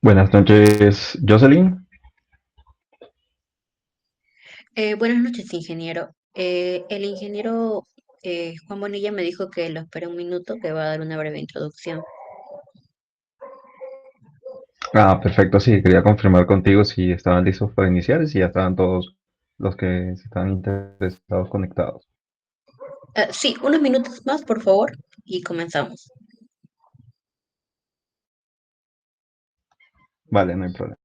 Buenas noches, Jocelyn. Buenas noches, ingeniero. El ingeniero Juan Bonilla me dijo que lo espera un minuto, que va a dar una breve introducción. Perfecto, sí, quería confirmar contigo si estaban listos para iniciar y si ya estaban todos los que estaban interesados conectados. Sí, unos minutos más, por favor, y comenzamos. Vale, no hay problema.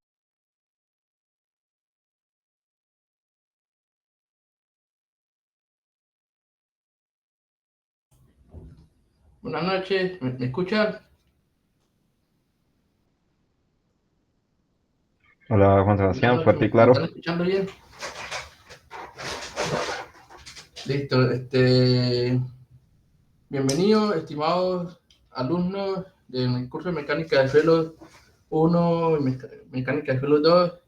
Buenas noches, ¿me escuchan? Hola, Juan Buenas Sebastián, noches, fuerte y ¿me están claro. escuchando bien? Listo, bienvenidos, estimados alumnos del curso de Mecánica de Suelos 1 y Mecánica de Suelos 2.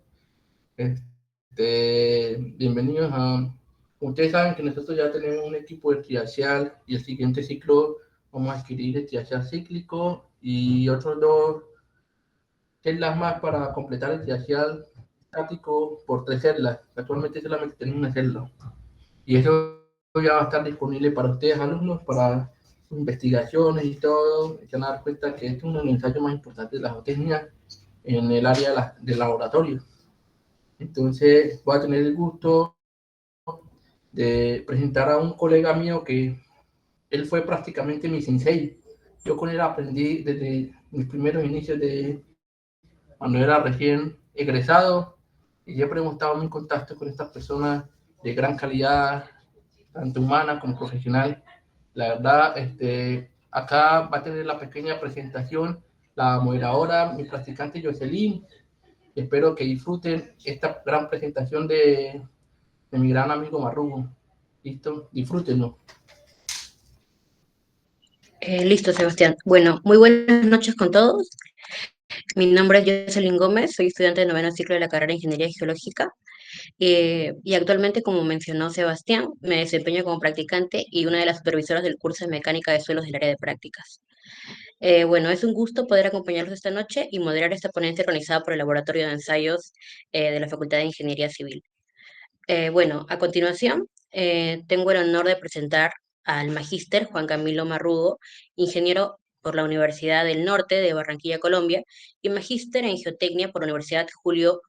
Bienvenidos a... Ustedes saben que nosotros ya tenemos un equipo de triaxial y el siguiente ciclo vamos a adquirir el triaxial cíclico y otros dos celdas más para completar el triaxial estático por 3 celdas. Actualmente solamente tenemos una celda. Y eso ya va a estar disponible para ustedes, alumnos, para sus investigaciones y todo. Se van a dar cuenta que este es uno de los ensayos más importantes de la geotecnia en el área del laboratorio. Entonces, voy a tener el gusto de presentar a un colega mío que él fue prácticamente mi sensei. Yo con él aprendí desde mis primeros inicios de cuando era recién egresado y siempre hemos estado muy en contacto con estas personas de gran calidad, tanto humana como profesional. La verdad, acá va a tener la pequeña presentación la moderadora, mi practicante Jocelyn. Espero que disfruten esta gran presentación de mi gran amigo Marrugo. ¿Listo? Disfrútenlo. Listo, Sebastián. Bueno, muy buenas noches con todos. Mi nombre es Jocelyn Gómez, soy estudiante de noveno ciclo de la carrera de Ingeniería Geológica y actualmente, como mencionó Sebastián, me desempeño como practicante y una de las supervisoras del curso de Mecánica de Suelos del área de prácticas. Bueno, es un gusto poder acompañarlos esta noche y moderar esta ponencia organizada por el Laboratorio de Ensayos de la Facultad de Ingeniería Civil. Bueno, a continuación, tengo el honor de presentar al magíster Juan Camilo Marrugo, ingeniero por la Universidad del Norte de Barranquilla, Colombia, y magíster en geotecnia por la Universidad Julio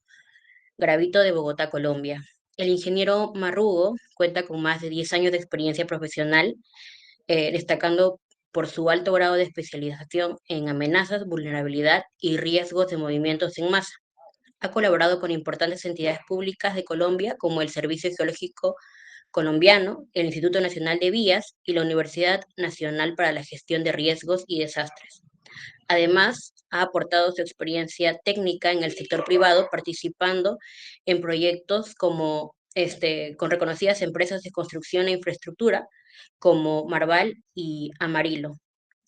Gravito de Bogotá, Colombia. El ingeniero Marrugo cuenta con más de 10 años de experiencia profesional, destacando por su alto grado de especialización en amenazas, vulnerabilidad y riesgos de movimientos en masa. Ha colaborado con importantes entidades públicas de Colombia como el Servicio Geológico Colombiano, el Instituto Nacional de Vías y la Universidad Nacional para la Gestión de Riesgos y Desastres. Además, ha aportado su experiencia técnica en el sector privado, participando en proyectos como con reconocidas empresas de construcción e infraestructura como Marval y Amarillo.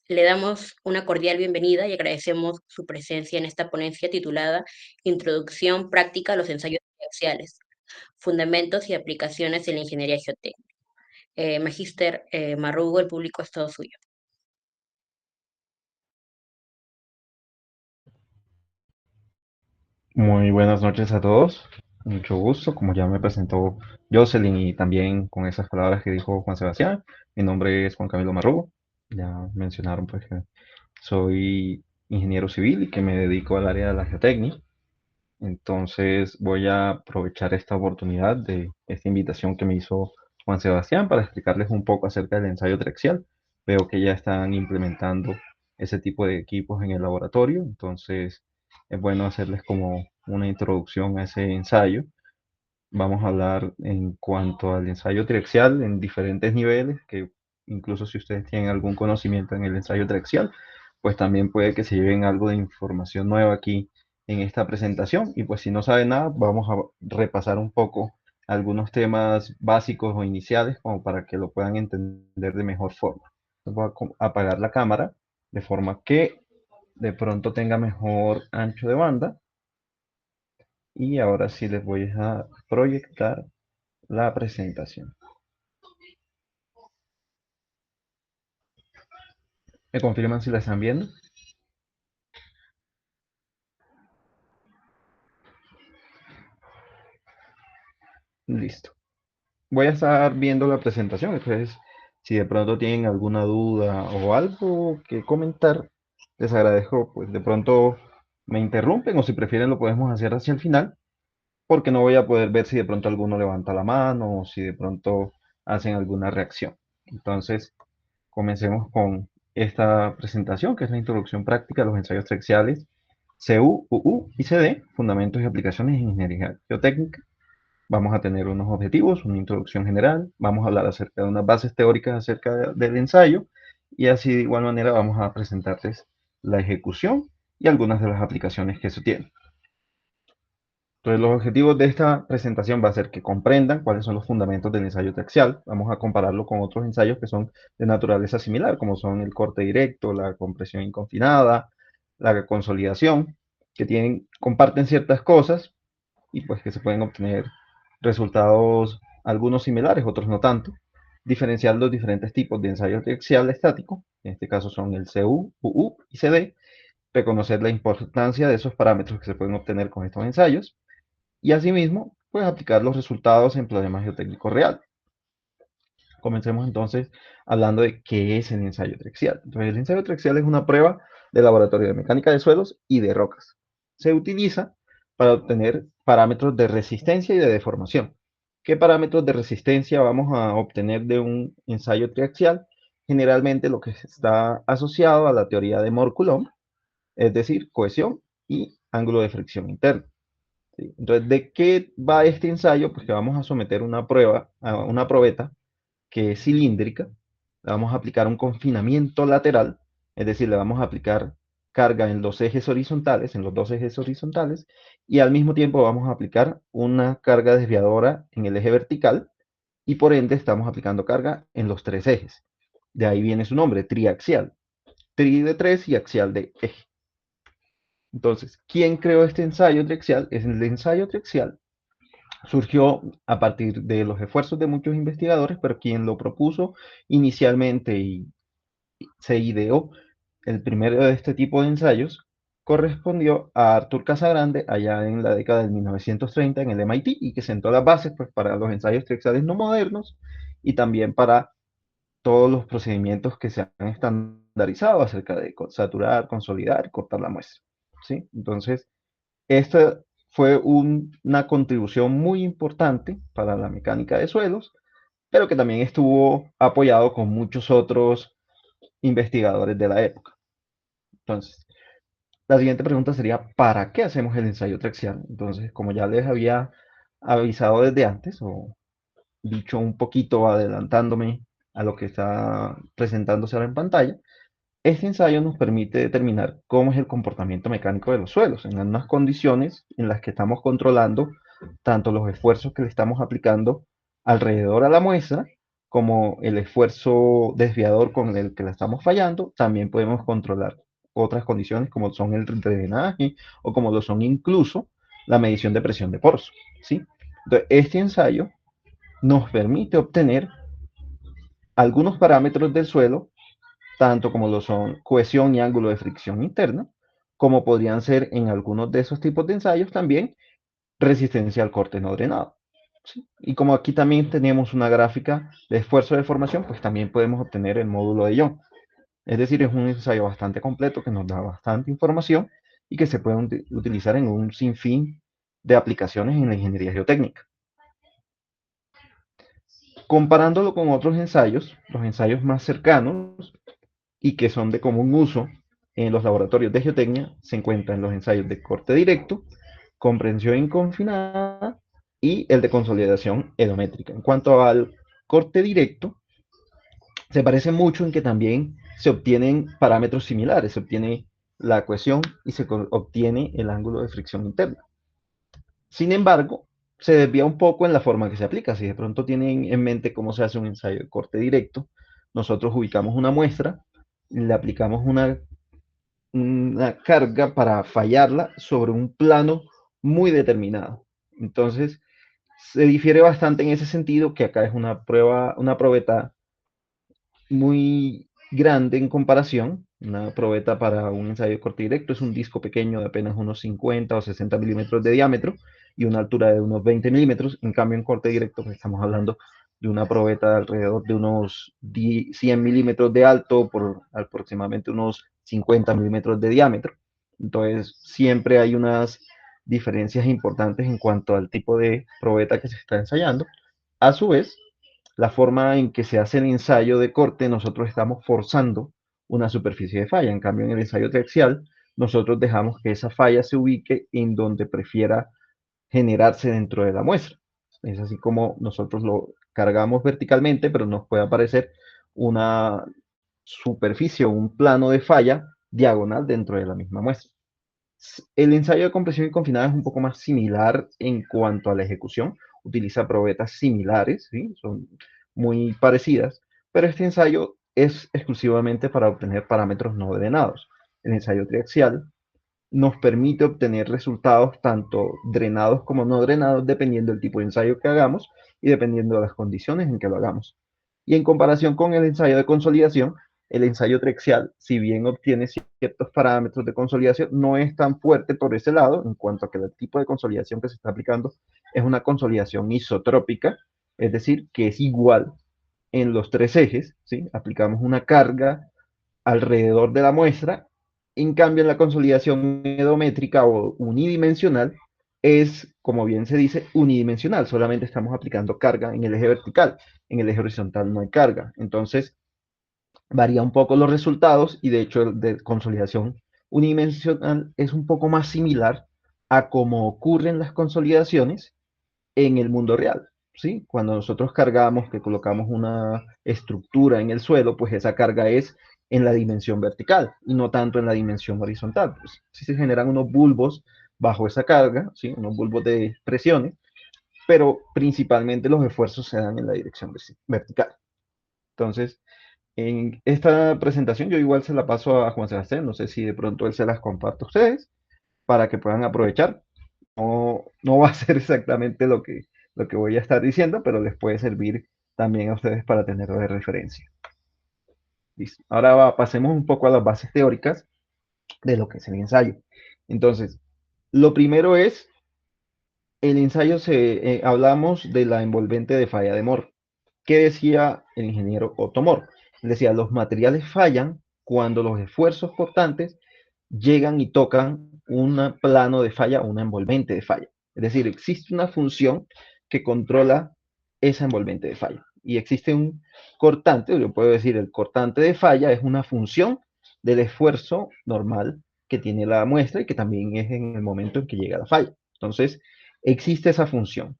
Le damos una cordial bienvenida y agradecemos su presencia en esta ponencia titulada Introducción práctica a los ensayos axiales, fundamentos y aplicaciones en la ingeniería geotécnica. Magíster Marrugo, el público es todo suyo. Muy buenas noches a todos. Mucho gusto, como ya me presentó Jocelyn y también con esas palabras que dijo Juan Sebastián. Mi nombre es Juan Camilo Marrugo. Ya mencionaron pues que soy ingeniero civil y que me dedico al área de la geotecnia. Entonces voy a aprovechar esta oportunidad de esta invitación que me hizo Juan Sebastián para explicarles un poco acerca del ensayo triaxial. Veo que ya están implementando ese tipo de equipos en el laboratorio, entonces es bueno hacerles como una introducción a ese ensayo. Vamos a hablar en cuanto al ensayo triaxial en diferentes niveles, que incluso si ustedes tienen algún conocimiento en el ensayo triaxial, pues también puede que se lleven algo de información nueva aquí en esta presentación. Y pues si no saben nada, vamos a repasar un poco algunos temas básicos o iniciales como para que lo puedan entender de mejor forma. Voy a apagar la cámara de forma que de pronto tenga mejor ancho de banda. Y ahora sí les voy a proyectar la presentación. ¿Me confirman si la están viendo? Listo. Voy a estar viendo la presentación, entonces si de pronto tienen alguna duda o algo que comentar, les agradezco, pues de pronto me interrumpen o si prefieren lo podemos hacer hacia el final, porque no voy a poder ver si de pronto alguno levanta la mano o si de pronto hacen alguna reacción. Entonces, comencemos con esta presentación, que es la introducción práctica a los ensayos trexiales CU, UU y CD, fundamentos y aplicaciones en ingeniería geotécnica. Vamos a tener unos objetivos, una introducción general, vamos a hablar acerca de unas bases teóricas acerca del ensayo y así de igual manera vamos a presentarles la ejecución y algunas de las aplicaciones que eso tiene. Entonces los objetivos de esta presentación va a ser que comprendan cuáles son los fundamentos del ensayo traxial. Vamos a compararlo con otros ensayos que son de naturaleza similar, como son el corte directo, la compresión inconfinada, la consolidación, que comparten ciertas cosas y pues que se pueden obtener resultados, algunos similares, otros no tanto. Diferenciar los diferentes tipos de ensayo triaxial estático, en este caso son el CU, UU y CD, reconocer la importancia de esos parámetros que se pueden obtener con estos ensayos y asimismo, pues aplicar los resultados en problemas geotécnicos reales. Comencemos entonces hablando de qué es el ensayo triaxial. Entonces, el ensayo triaxial es una prueba de laboratorio de mecánica de suelos y de rocas. Se utiliza para obtener parámetros de resistencia y de deformación. ¿Qué parámetros de resistencia vamos a obtener de un ensayo triaxial? Generalmente lo que está asociado a la teoría de Mohr-Coulomb, es decir, cohesión y ángulo de fricción interno. ¿Sí? Entonces, ¿de qué va este ensayo? Pues que vamos a someter una prueba, a una probeta que es cilíndrica, le vamos a aplicar un confinamiento lateral, es decir, le vamos a aplicar carga en los ejes horizontales, en los dos ejes horizontales, y al mismo tiempo vamos a aplicar una carga desviadora en el eje vertical, y por ende estamos aplicando carga en los tres ejes. De ahí viene su nombre, triaxial. Tri de tres y axial de eje. Entonces, ¿quién creó este ensayo triaxial? Es el ensayo triaxial surgió a partir de los esfuerzos de muchos investigadores, pero quien lo propuso inicialmente y se ideó el primero de este tipo de ensayos correspondió a Arthur Casagrande allá en la década de 1930 en el MIT y que sentó las bases pues, para los ensayos triaxiales no modernos y también para todos los procedimientos que se han estandarizado acerca de saturar, consolidar y cortar la muestra. ¿Sí? Entonces, esta fue una contribución muy importante para la mecánica de suelos, pero que también estuvo apoyado con muchos otros investigadores de la época. Entonces, la siguiente pregunta sería, ¿para qué hacemos el ensayo traxial? Entonces, como ya les había avisado desde antes, o dicho un poquito adelantándome a lo que está presentándose ahora en pantalla, este ensayo nos permite determinar cómo es el comportamiento mecánico de los suelos en unas condiciones en las que estamos controlando tanto los esfuerzos que le estamos aplicando alrededor a la muestra, como el esfuerzo desviador con el que la estamos fallando. También podemos controlar otras condiciones como son el drenaje o como lo son incluso la medición de presión de poros. ¿Sí? Entonces, este ensayo nos permite obtener algunos parámetros del suelo tanto como lo son cohesión y ángulo de fricción interna, como podrían ser en algunos de esos tipos de ensayos también resistencia al corte no drenado. ¿Sí? Y como aquí también tenemos una gráfica de esfuerzo de formación, pues también podemos obtener el módulo de Young. Es decir, es un ensayo bastante completo que nos da bastante información y que se puede utilizar en un sinfín de aplicaciones en la ingeniería geotécnica. Comparándolo con otros ensayos, los ensayos más cercanos y que son de común uso en los laboratorios de geotecnia se encuentran los ensayos de corte directo, comprensión inconfinada y el de consolidación edométrica. En cuanto al corte directo, se parece mucho en que también se obtienen parámetros similares, se obtiene la cohesión y se obtiene el ángulo de fricción interna. Sin embargo, se desvía un poco en la forma que se aplica. Si de pronto tienen en mente cómo se hace un ensayo de corte directo, nosotros ubicamos una muestra, le aplicamos una carga para fallarla sobre un plano muy determinado. Entonces, se difiere bastante en ese sentido, que acá es una prueba, una probeta muy grande en comparación. Una probeta para un ensayo de corte directo es un disco pequeño de apenas unos 50 o 60 milímetros de diámetro, y una altura de unos 20 milímetros. En cambio, en corte directo, pues estamos hablando de una probeta de alrededor de unos 100 milímetros de alto por aproximadamente unos 50 milímetros de diámetro. Entonces, siempre hay unas diferencias importantes en cuanto al tipo de probeta que se está ensayando. A su vez, la forma en que se hace el ensayo de corte, nosotros estamos forzando una superficie de falla. En cambio, en el ensayo triaxial, nosotros dejamos que esa falla se ubique en donde prefiera generarse dentro de la muestra. Es así como nosotros lo cargamos verticalmente, pero nos puede aparecer una superficie o un plano de falla diagonal dentro de la misma muestra. El ensayo de compresión y confinado es un poco más similar en cuanto a la ejecución. Utiliza probetas similares, ¿sí? Son muy parecidas, pero este ensayo es exclusivamente para obtener parámetros no drenados. El ensayo triaxial nos permite obtener resultados tanto drenados como no drenados dependiendo del tipo de ensayo que hagamos y dependiendo de las condiciones en que lo hagamos. Y en comparación con el ensayo de consolidación, el ensayo triaxial, si bien obtiene ciertos parámetros de consolidación, no es tan fuerte por ese lado en cuanto a que el tipo de consolidación que se está aplicando es una consolidación isotrópica, es decir, que es igual en los tres ejes, ¿sí? Aplicamos una carga alrededor de la muestra. En cambio, en la consolidación edométrica o unidimensional es, como bien se dice, unidimensional. Solamente estamos aplicando carga en el eje vertical. En el eje horizontal no hay carga. Entonces, varía un poco los resultados y de hecho el de consolidación unidimensional es un poco más similar a cómo ocurren las consolidaciones en el mundo real. ¿Sí? Cuando nosotros cargamos, que colocamos una estructura en el suelo, pues esa carga es en la dimensión vertical y no tanto en la dimensión horizontal. Pues, sí se generan unos bulbos bajo esa carga, ¿sí? Unos bulbos de presiones, pero principalmente los esfuerzos se dan en la dirección vertical. Entonces, en esta presentación yo igual se la paso a Juan Sebastián, no sé si de pronto él se las comparto a ustedes para que puedan aprovechar. No va a ser exactamente lo que voy a estar diciendo, pero les puede servir también a ustedes para tenerlo de referencia. Listo. Ahora pasemos un poco a las bases teóricas de lo que es el ensayo. Entonces, lo primero es, el ensayo hablamos de la envolvente de falla de Moore. ¿Qué decía el ingeniero Otto Moore? Decía, los materiales fallan cuando los esfuerzos portantes llegan y tocan un plano de falla o una envolvente de falla. Es decir, existe una función que controla esa envolvente de falla. Y existe un cortante, yo puedo decir, el cortante de falla es una función del esfuerzo normal que tiene la muestra y que también es en el momento en que llega la falla. Entonces, existe esa función.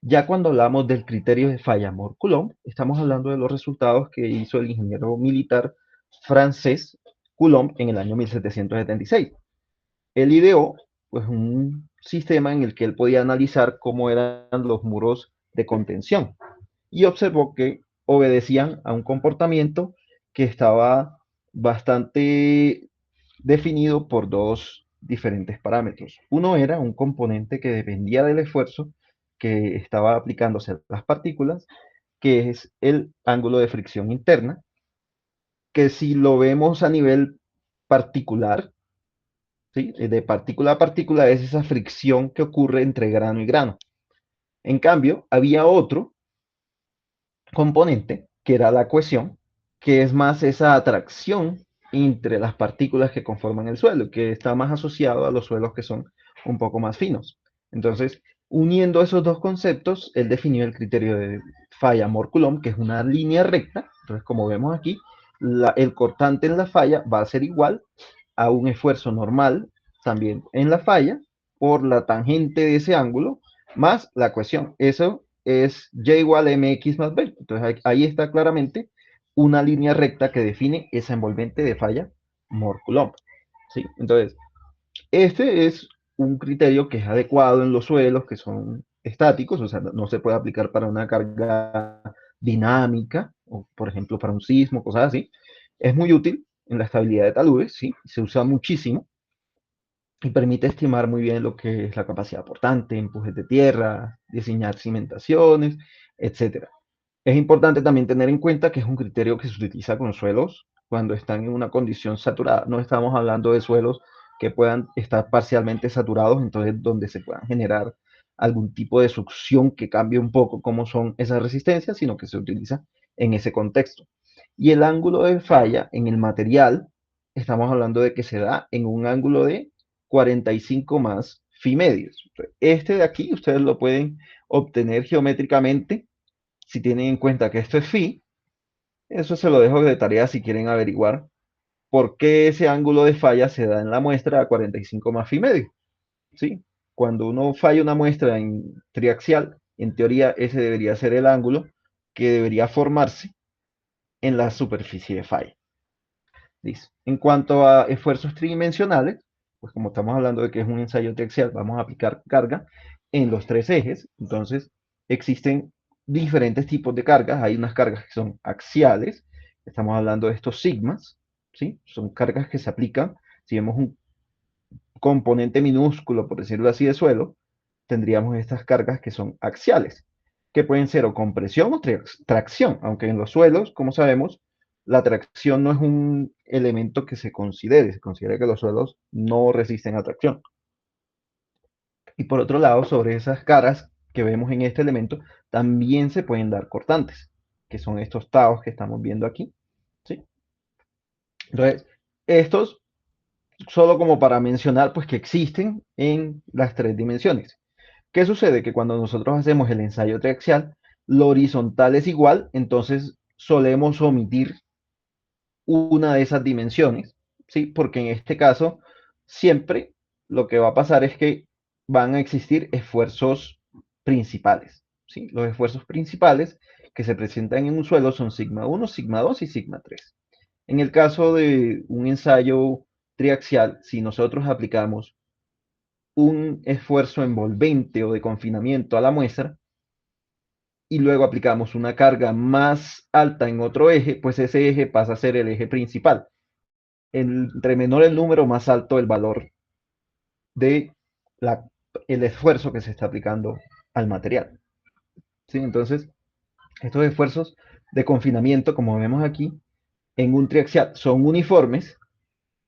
Ya cuando hablamos del criterio de falla Moore-Coulomb, estamos hablando de los resultados que hizo el ingeniero militar francés Coulomb en el año 1776. Él ideó pues, un sistema en el que él podía analizar cómo eran los muros de contención y observó que obedecían a un comportamiento que estaba bastante definido por dos diferentes parámetros. Uno era un componente que dependía del esfuerzo que estaba aplicándose a las partículas, que es el ángulo de fricción interna, que si lo vemos a nivel particular, ¿sí? De partícula a partícula es esa fricción que ocurre entre grano y grano. En cambio, había otro componente, que era la cohesión, que es más esa atracción entre las partículas que conforman el suelo, que está más asociado a los suelos que son un poco más finos. Entonces, uniendo esos dos conceptos, él definió el criterio de falla Moore-Coulomb, que es una línea recta. Entonces, como vemos aquí, el cortante en la falla va a ser igual a un esfuerzo normal también en la falla por la tangente de ese ángulo más la cohesión. Eso es y igual a mx más b. Entonces ahí está claramente una línea recta que define esa envolvente de falla Moore-Coulomb. ¿Sí? Entonces, este es un criterio que es adecuado en los suelos que son estáticos, o sea, no se puede aplicar para una carga dinámica, o por ejemplo para un sismo, cosas así. Es muy útil en la estabilidad de taludes, ¿sí? Se usa muchísimo y permite estimar muy bien lo que es la capacidad portante, empujes de tierra, diseñar cimentaciones, etc. Es importante también tener en cuenta que es un criterio que se utiliza con suelos cuando están en una condición saturada. No estamos hablando de suelos que puedan estar parcialmente saturados, entonces donde se puedan generar algún tipo de succión que cambie un poco cómo son esas resistencias, sino que se utiliza en ese contexto. Y el ángulo de falla en el material, estamos hablando de que se da en un ángulo de 45 más phi medios. Este de aquí ustedes lo pueden obtener geométricamente si tienen en cuenta que esto es phi. Eso se lo dejo de tarea si quieren averiguar por qué ese ángulo de falla se da en la muestra a 45 más phi medio. ¿Sí? Cuando uno falla una muestra en triaxial, en teoría ese debería ser el ángulo que debería formarse en la superficie de falla. Listo. En cuanto a esfuerzos tridimensionales, pues como estamos hablando de que es un ensayo triaxial, vamos a aplicar carga en los tres ejes. Entonces, existen diferentes tipos de cargas. Hay unas cargas que son axiales, estamos hablando de estos sigmas, ¿sí? Son cargas que se aplican, si vemos un componente minúsculo, por decirlo así, de suelo, tendríamos estas cargas que son axiales, que pueden ser o compresión o tracción, aunque en los suelos, como sabemos, la tracción no es un elemento que se considera que los suelos no resisten a tracción. Y por otro lado, sobre esas caras que vemos en este elemento, también se pueden dar cortantes, que son estos taos que estamos viendo aquí, ¿sí? Entonces, estos solo como para mencionar, pues que existen en las tres dimensiones. ¿Qué sucede? Que cuando nosotros hacemos el ensayo triaxial, lo horizontal es igual, entonces solemos omitir una de esas dimensiones, ¿sí? Porque en este caso, siempre lo que va a pasar es que van a existir esfuerzos principales, ¿sí? Los esfuerzos principales que se presentan en un suelo son sigma 1, sigma 2 y sigma 3. En el caso de un ensayo triaxial, si nosotros aplicamos un esfuerzo envolvente o de confinamiento a la muestra y luego aplicamos una carga más alta en otro eje, pues ese eje pasa a ser el eje principal. Entre menor el número, más alto el valor de el esfuerzo que se está aplicando al material. ¿Sí? Entonces, estos esfuerzos de confinamiento, como vemos aquí, en un triaxial son uniformes,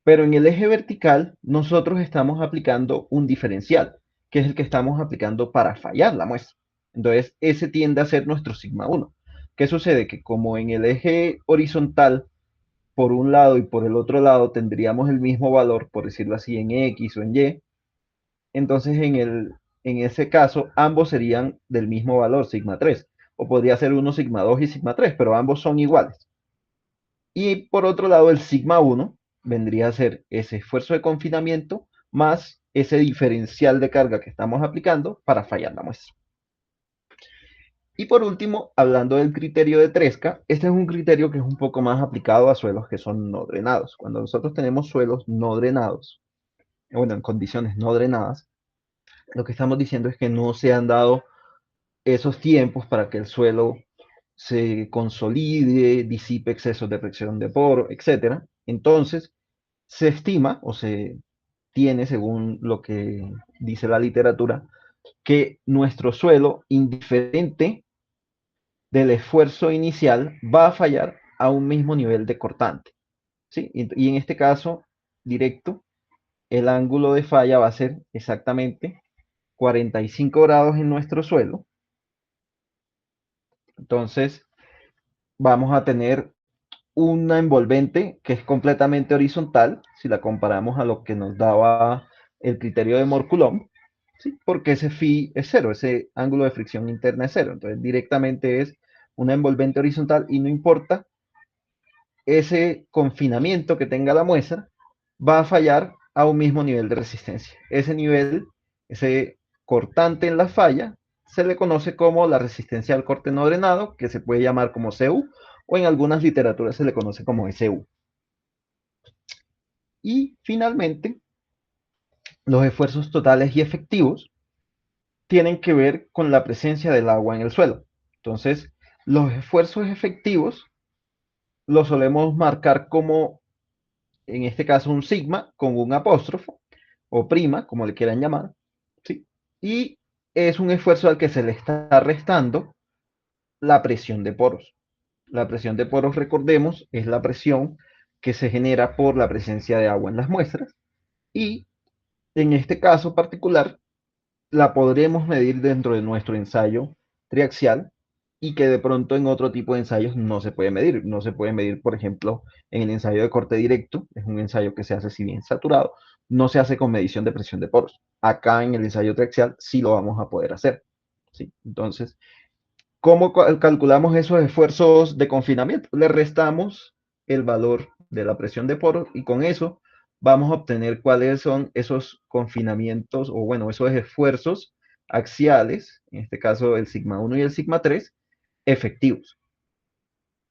pero en el eje vertical nosotros estamos aplicando un diferencial, que es el que estamos aplicando para fallar la muestra. Entonces, ese tiende a ser nuestro sigma 1. ¿Qué sucede? Que como en el eje horizontal, por un lado y por el otro lado tendríamos el mismo valor, por decirlo así, en X o en Y, entonces en ese caso ambos serían del mismo valor, sigma 3. O podría ser uno sigma 2 y sigma 3, pero ambos son iguales. Y por otro lado, el sigma 1 vendría a ser ese esfuerzo de confinamiento más ese diferencial de carga que estamos aplicando para fallar la muestra. Y por último, hablando del criterio de Tresca, este es un criterio que es un poco más aplicado a suelos que son no drenados. Cuando nosotros tenemos suelos no drenados, bueno, en condiciones no drenadas, lo que estamos diciendo es que no se han dado esos tiempos para que el suelo se consolide, disipe excesos de presión de poro, etc. Entonces, se estima o se tiene, según lo que dice la literatura, que nuestro suelo, indiferente del esfuerzo inicial, va a fallar a un mismo nivel de cortante. ¿Sí? Y en este caso, directo, el ángulo de falla va a ser exactamente 45 grados en nuestro suelo. Entonces, vamos a tener una envolvente que es completamente horizontal, si la comparamos a lo que nos daba el criterio de Mohr-Coulomb, ¿sí? Porque ese phi es cero, ese ángulo de fricción interna es cero. Entonces, directamente es una envolvente horizontal y no importa ese confinamiento que tenga la muestra, va a fallar a un mismo nivel de resistencia. Ese nivel, ese cortante en la falla, se le conoce como la resistencia al corte no drenado, que se puede llamar como CU, o en algunas literaturas se le conoce como SU. Y finalmente, los esfuerzos totales y efectivos tienen que ver con la presencia del agua en el suelo. Entonces, los esfuerzos efectivos los solemos marcar como, en este caso, un sigma con un apóstrofo, o prima, como le quieran llamar, ¿sí? Y es un esfuerzo al que se le está restando la presión de poros. La presión de poros, recordemos, es la presión que se genera por la presencia de agua en las muestras. Y en este caso particular, la podremos medir dentro de nuestro ensayo triaxial y que de pronto en otro tipo de ensayos no se puede medir. No se puede medir, por ejemplo, en el ensayo de corte directo, es un ensayo que se hace si bien saturado, no se hace con medición de presión de poros. Acá en el ensayo triaxial sí lo vamos a poder hacer. ¿Sí? Entonces, ¿cómo calculamos esos esfuerzos de confinamiento? Le restamos el valor de la presión de poros y con eso vamos a obtener cuáles son esos confinamientos o bueno, esos esfuerzos axiales, en este caso el sigma 1 y el sigma 3, efectivos.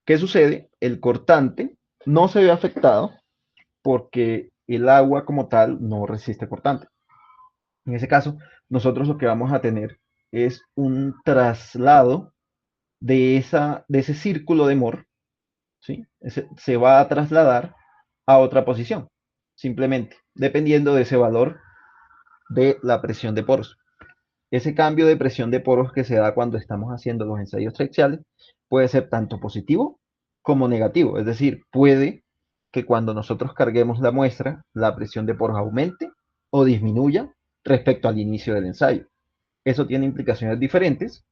¿Qué sucede? El cortante no se ve afectado porque el agua como tal no resiste cortante. En ese caso, nosotros lo que vamos a tener es un traslado de ese círculo de Moore, ¿sí? Se va a trasladar a otra posición, simplemente, dependiendo de ese valor de la presión de poros. Ese cambio de presión de poros que se da cuando estamos haciendo los ensayos triaxiales puede ser tanto positivo como negativo, es decir, puede que cuando nosotros carguemos la muestra, la presión de poros aumente o disminuya respecto al inicio del ensayo. Eso tiene implicaciones diferentes.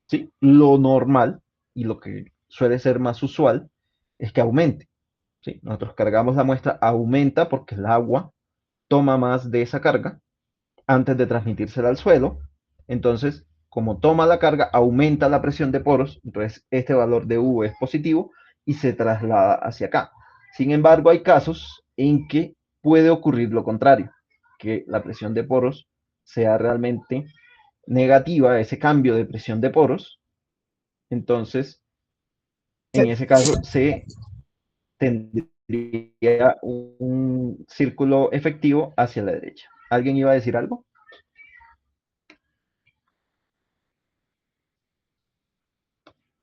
¿Sí? Lo normal y lo que suele ser más usual es que aumente. ¿Sí? Nosotros cargamos la muestra, aumenta porque el agua toma más de esa carga antes de transmitírsela al suelo. Entonces, como toma la carga, aumenta la presión de poros, entonces este valor de U es positivo y se traslada hacia acá. Sin embargo, hay casos en que puede ocurrir lo contrario, que la presión de poros sea realmente negativa, ese cambio de presión de poros, entonces, en ese caso, se tendría un círculo efectivo hacia la derecha. ¿Alguien iba a decir algo?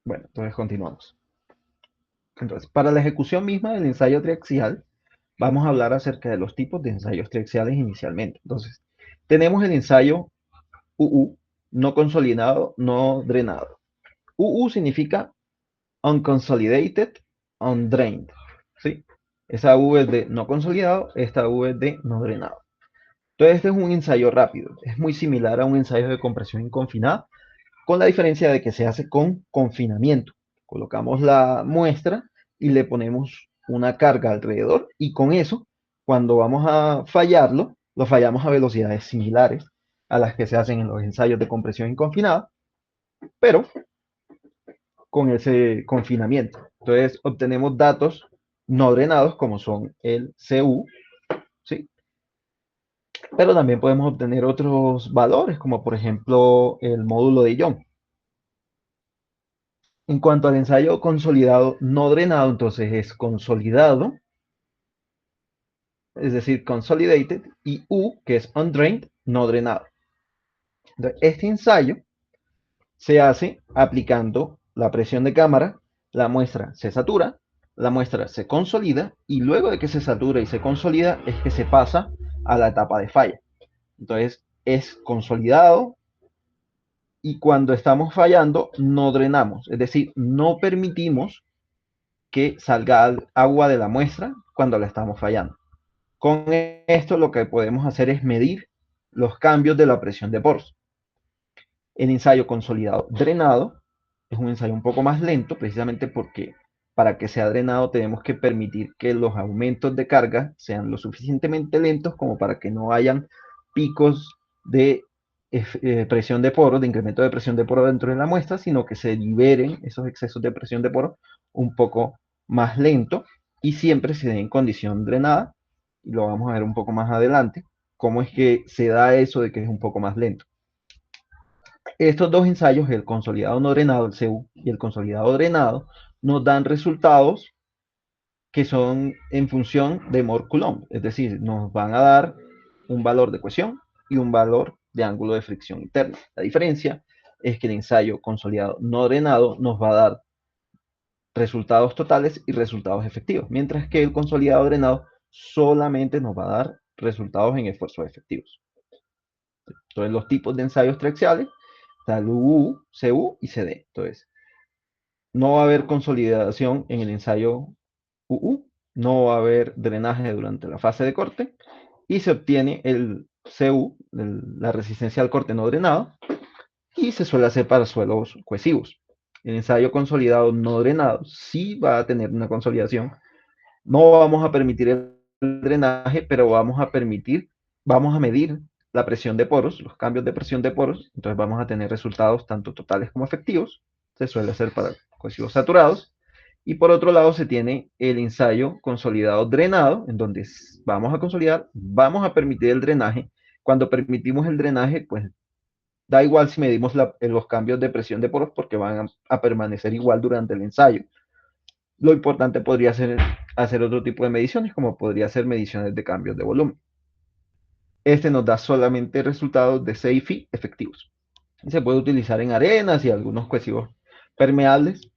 Bueno, entonces continuamos. Entonces, para la ejecución misma del ensayo triaxial, vamos a hablar acerca de los tipos de ensayos triaxiales inicialmente. Entonces, tenemos el ensayo UU, no consolidado, no drenado. UU significa unconsolidated, undrained. ¿Sí? Esa U es de no consolidado, esta U es de no drenado. Entonces, este es un ensayo rápido. Es muy similar a un ensayo de compresión inconfinada, con la diferencia de que se hace con confinamiento. Colocamos la muestra y le ponemos una carga alrededor y con eso, cuando vamos a fallarlo, lo fallamos a velocidades similares a las que se hacen en los ensayos de compresión inconfinada, pero con ese confinamiento. Entonces obtenemos datos no drenados como son el CU, ¿sí? Pero también podemos obtener otros valores como por ejemplo el módulo de Young. En cuanto al ensayo consolidado no drenado, entonces es consolidado, es decir, consolidated, y U, que es undrained, no drenado. Entonces, este ensayo se hace aplicando la presión de cámara, la muestra se satura, la muestra se consolida y luego de que se satura y se consolida es que se pasa a la etapa de falla. Entonces es consolidado y cuando estamos fallando no drenamos, es decir, no permitimos que salga agua de la muestra cuando la estamos fallando. Con esto lo que podemos hacer es medir los cambios de la presión de poros. El ensayo consolidado drenado es un ensayo un poco más lento, precisamente porque para que sea drenado tenemos que permitir que los aumentos de carga sean lo suficientemente lentos como para que no hayan picos de presión de poro, de incremento de presión de poro dentro de la muestra, sino que se liberen esos excesos de presión de poro un poco más lento y siempre se den en condición drenada. Y lo vamos a ver un poco más adelante, cómo es que se da eso de que es un poco más lento. Estos dos ensayos, el consolidado no drenado, el CU, y el consolidado drenado, nos dan resultados que son en función de Moore-Coulomb, es decir, nos van a dar un valor de cohesión y un valor de ángulo de fricción interna. La diferencia es que el ensayo consolidado no drenado nos va a dar resultados totales y resultados efectivos, mientras que el consolidado drenado solamente nos va a dar resultados en esfuerzos efectivos. Entonces, los tipos de ensayos triaxiales, está el UU, CU y CD. Entonces, no va a haber consolidación en el ensayo UU, no va a haber drenaje durante la fase de corte y se obtiene el CU, la resistencia al corte no drenado, y se suele hacer para suelos cohesivos. El ensayo consolidado no drenado sí va a tener una consolidación. No vamos a permitir el drenaje, pero vamos a medir la presión de poros, los cambios de presión de poros. Entonces vamos a tener resultados tanto totales como efectivos. Se suele hacer para cohesivos saturados. Y por otro lado se tiene el ensayo consolidado drenado, en donde vamos a consolidar, vamos a permitir el drenaje. Cuando permitimos el drenaje, pues da igual si medimos los cambios de presión de poros porque van a permanecer igual durante el ensayo. Lo importante podría ser hacer otro tipo de mediciones, como podría ser mediciones de cambios de volumen. Este nos da solamente resultados de SEIFI efectivos. Se puede utilizar en arenas y algunos cohesivos permeables.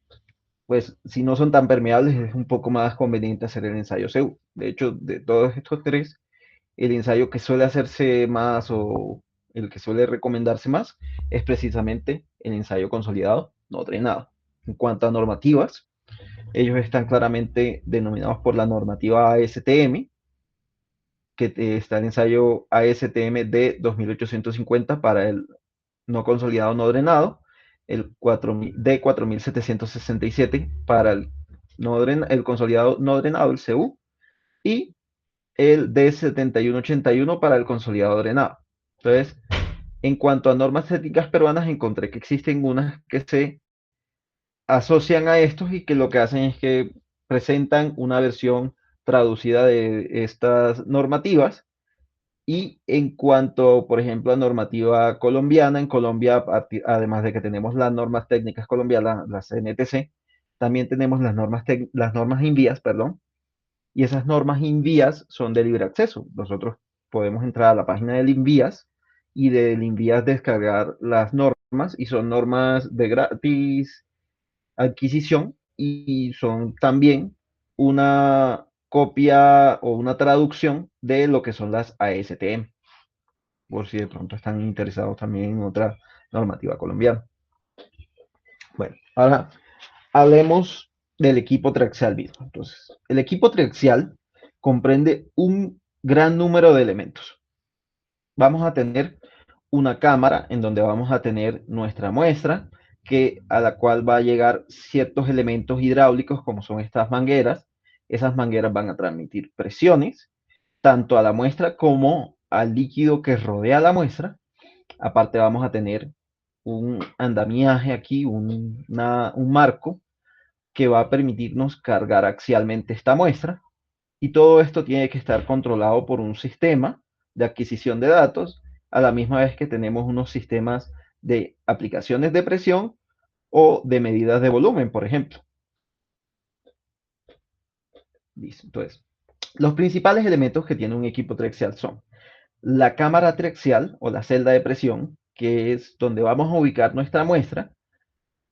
Pues si no son tan permeables es un poco más conveniente hacer el ensayo CEU. De hecho, de todos estos tres, el ensayo que suele hacerse más o el que suele recomendarse más es precisamente el ensayo consolidado no drenado. En cuanto a normativas, ellos están claramente denominados por la normativa ASTM, que está el ensayo ASTM de 2850 para el no consolidado no drenado, el D 4767 para el consolidado no drenado, el CU, y el D7181 para el consolidado drenado. Entonces, en cuanto a normas técnicas peruanas, encontré que existen unas que se asocian a estos y que lo que hacen es que presentan una versión traducida de estas normativas. Y en cuanto, por ejemplo, a normativa colombiana, en Colombia, además de que tenemos las normas técnicas colombianas, las NTC, también tenemos las normas INVIAS, perdón, y esas normas INVIAS son de libre acceso. Nosotros podemos entrar a la página del INVIAS y del INVIAS descargar las normas y son normas de gratis adquisición y son también una copia o una traducción de lo que son las ASTM, por si de pronto están interesados también en otra normativa colombiana. Bueno, ahora hablemos del equipo triaxial mismo. Entonces, el equipo triaxial comprende un gran número de elementos. Vamos a tener una cámara en donde vamos a tener nuestra muestra, a la cual va a llegar ciertos elementos hidráulicos como son estas mangueras. Esas mangueras van a transmitir presiones tanto a la muestra como al líquido que rodea la muestra. Aparte vamos a tener un andamiaje aquí, un marco que va a permitirnos cargar axialmente esta muestra, y todo esto tiene que estar controlado por un sistema de adquisición de datos, a la misma vez que tenemos unos sistemas de aplicaciones de presión o de medidas de volumen, por ejemplo. Listo. Entonces, los principales elementos que tiene un equipo triaxial son la cámara triaxial o la celda de presión, que es donde vamos a ubicar nuestra muestra.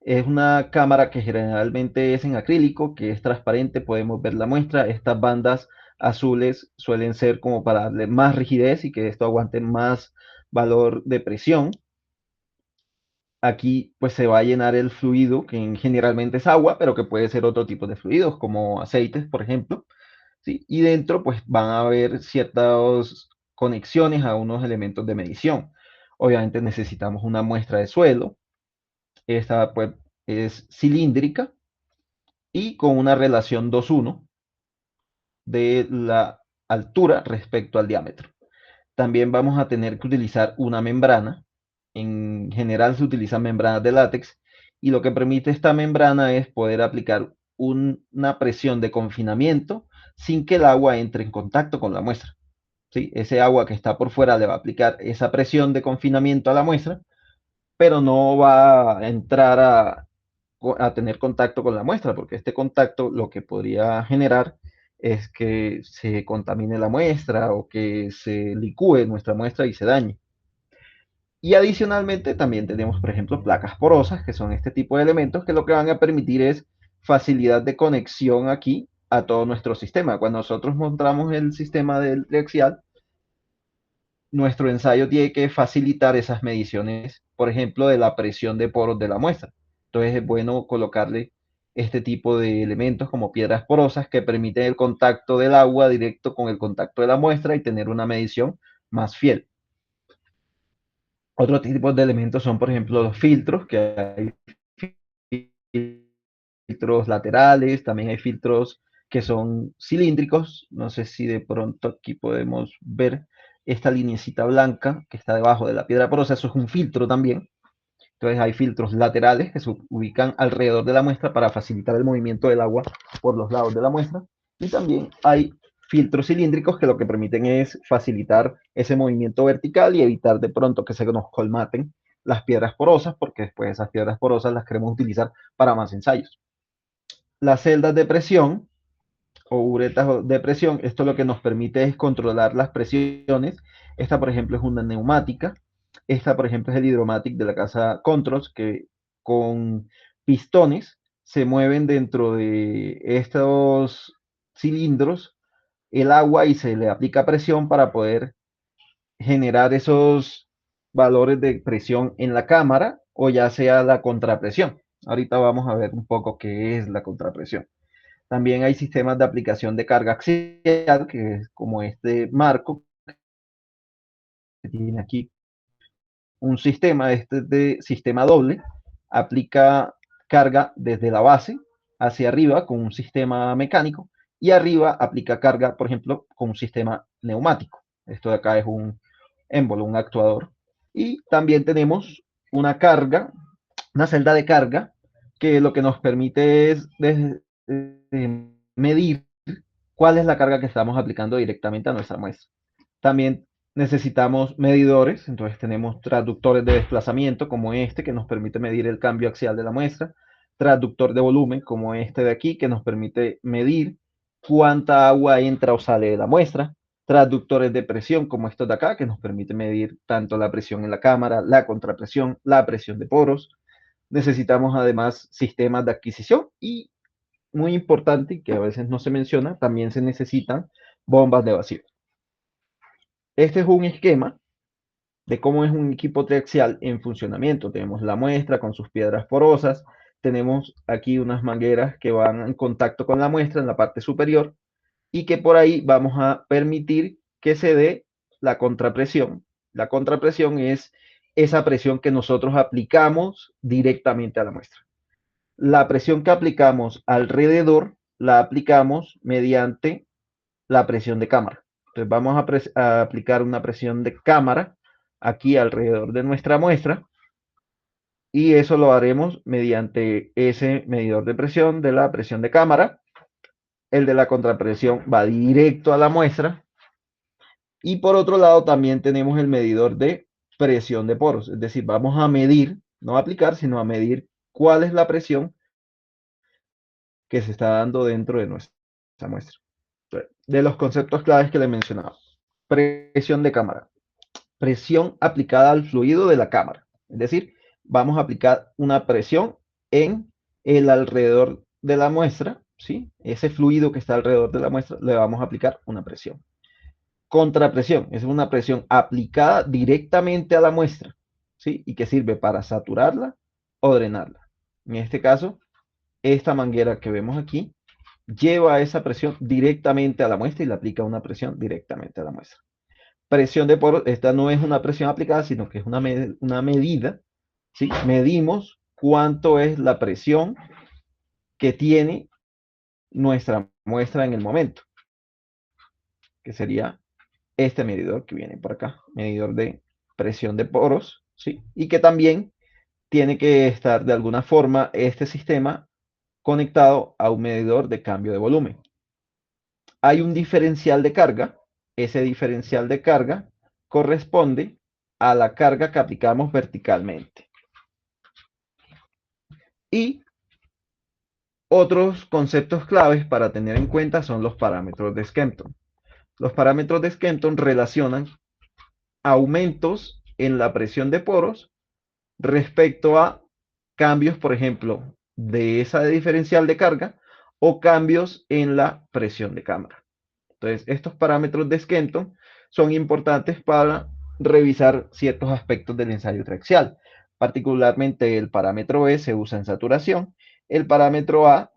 Es una cámara que generalmente es en acrílico, que es transparente, podemos ver la muestra. Estas bandas azules suelen ser como para darle más rigidez y que esto aguante más valor de presión. Aquí pues se va a llenar el fluido, que generalmente es agua, pero que puede ser otro tipo de fluidos, como aceites, por ejemplo. ¿Sí? Y dentro pues van a haber ciertas conexiones a unos elementos de medición. Obviamente necesitamos una muestra de suelo. Esta pues es cilíndrica y con una relación 2:1 de la altura respecto al diámetro. También vamos a tener que utilizar una membrana. En general se utilizan membranas de látex y lo que permite esta membrana es poder aplicar una presión de confinamiento sin que el agua entre en contacto con la muestra. ¿Sí? Ese agua que está por fuera le va a aplicar esa presión de confinamiento a la muestra, pero no va a entrar a tener contacto con la muestra, porque este contacto lo que podría generar es que se contamine la muestra o que se licúe nuestra muestra y se dañe. Y adicionalmente también tenemos, por ejemplo, placas porosas, que son este tipo de elementos que lo que van a permitir es facilidad de conexión aquí a todo nuestro sistema. Cuando nosotros montamos el sistema del triaxial, nuestro ensayo tiene que facilitar esas mediciones, por ejemplo, de la presión de poros de la muestra. Entonces es bueno colocarle este tipo de elementos como piedras porosas que permiten el contacto del agua directo con el contacto de la muestra y tener una medición más fiel. Otro tipo de elementos son, por ejemplo, los filtros, que hay filtros laterales, también hay filtros que son cilíndricos. No sé si de pronto aquí podemos ver esta linecita blanca que está debajo de la piedra porosa, eso es un filtro también. Entonces hay filtros laterales que se ubican alrededor de la muestra para facilitar el movimiento del agua por los lados de la muestra. Y también hay filtros cilíndricos que lo que permiten es facilitar ese movimiento vertical y evitar de pronto que se nos colmaten las piedras porosas, porque después esas piedras porosas las queremos utilizar para más ensayos. Las celdas de presión o uretas de presión, esto lo que nos permite es controlar las presiones. Esta, por ejemplo, es una neumática. Esta, por ejemplo, es el Hydromatic de la casa Controls, que con pistones se mueven dentro de estos cilindros el agua y se le aplica presión para poder generar esos valores de presión en la cámara o ya sea la contrapresión. Ahorita vamos a ver un poco qué es la contrapresión. También hay sistemas de aplicación de carga axial, que es como este marco que tiene aquí un sistema, este de sistema doble, aplica carga desde la base hacia arriba con un sistema mecánico y arriba aplica carga, por ejemplo, con un sistema neumático. Esto de acá es un émbolo, un actuador. Y también tenemos una carga, una celda de carga, que lo que nos permite es medir cuál es la carga que estamos aplicando directamente a nuestra muestra. También necesitamos medidores, entonces tenemos transductores de desplazamiento como este que nos permite medir el cambio axial de la muestra, transductor de volumen como este de aquí que nos permite medir cuánta agua entra o sale de la muestra, transductores de presión como estos de acá que nos permite medir tanto la presión en la cámara, la contrapresión, la presión de poros. Necesitamos además sistemas de adquisición y muy importante que a veces no se menciona, también se necesitan bombas de vacío. Este es un esquema de cómo es un equipo triaxial en funcionamiento. Tenemos la muestra con sus piedras porosas, tenemos aquí unas mangueras que van en contacto con la muestra en la parte superior y que por ahí vamos a permitir que se dé la contrapresión. La contrapresión es esa presión que nosotros aplicamos directamente a la muestra. La presión que aplicamos alrededor la aplicamos mediante la presión de cámara. Entonces vamos a aplicar una presión de cámara aquí alrededor de nuestra muestra y eso lo haremos mediante ese medidor de presión de la presión de cámara. El de la contrapresión va directo a la muestra y por otro lado también tenemos el medidor de presión de poros, es decir, vamos a medir, no a aplicar, sino a medir cuál es la presión que se está dando dentro de nuestra muestra. De los conceptos claves que le mencionaba. Presión de cámara. Presión aplicada al fluido de la cámara. Es decir, vamos a aplicar una presión en el alrededor de la muestra, ¿sí? Ese fluido que está alrededor de la muestra, le vamos a aplicar una presión. Contrapresión es una presión aplicada directamente a la muestra, ¿sí? Y que sirve para saturarla o drenarla. En este caso, esta manguera que vemos aquí lleva esa presión directamente a la muestra y le aplica una presión directamente a la muestra. Presión de poros, esta no es una presión aplicada, sino que es una medida, ¿sí? Medimos cuánto es la presión que tiene nuestra muestra en el momento, que sería este medidor que viene por acá, medidor de presión de poros, ¿sí? Y que también tiene que estar de alguna forma este sistema conectado a un medidor de cambio de volumen. Hay un diferencial de carga, ese diferencial de carga corresponde a la carga que aplicamos verticalmente. Y otros conceptos claves para tener en cuenta son los parámetros de Skempton. Los parámetros de Skempton relacionan aumentos en la presión de poros respecto a cambios, por ejemplo, de esa diferencial de carga o cambios en la presión de cámara. Entonces, estos parámetros de Skempton son importantes para revisar ciertos aspectos del ensayo triaxial. Particularmente el parámetro E se usa en saturación. El parámetro A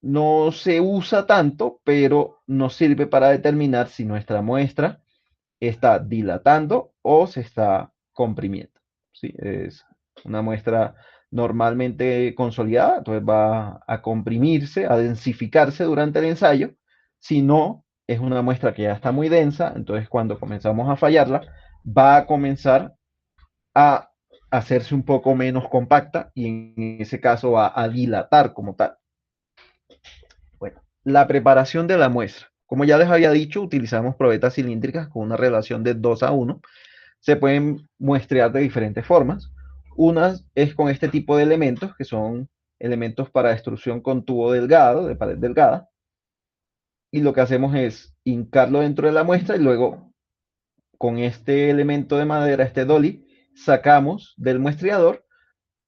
no se usa tanto, pero nos sirve para determinar si nuestra muestra está dilatando o se está comprimiendo. ¿sí? Es una muestra normalmente consolidada, entonces va a comprimirse, a densificarse durante el ensayo. Si no, es una muestra que ya está muy densa, entonces cuando comenzamos a fallarla, va a comenzar a hacerse un poco menos compacta y en ese caso va a dilatar como tal. Bueno, la preparación de la muestra. Como ya les había dicho, utilizamos probetas cilíndricas con una relación de 2:1. Se pueden muestrear de diferentes formas. Una es con este tipo de elementos, que son elementos para extrusión con tubo delgado, de pared delgada. Y lo que hacemos es hincarlo dentro de la muestra y luego con este elemento de madera, este dolly, sacamos del muestreador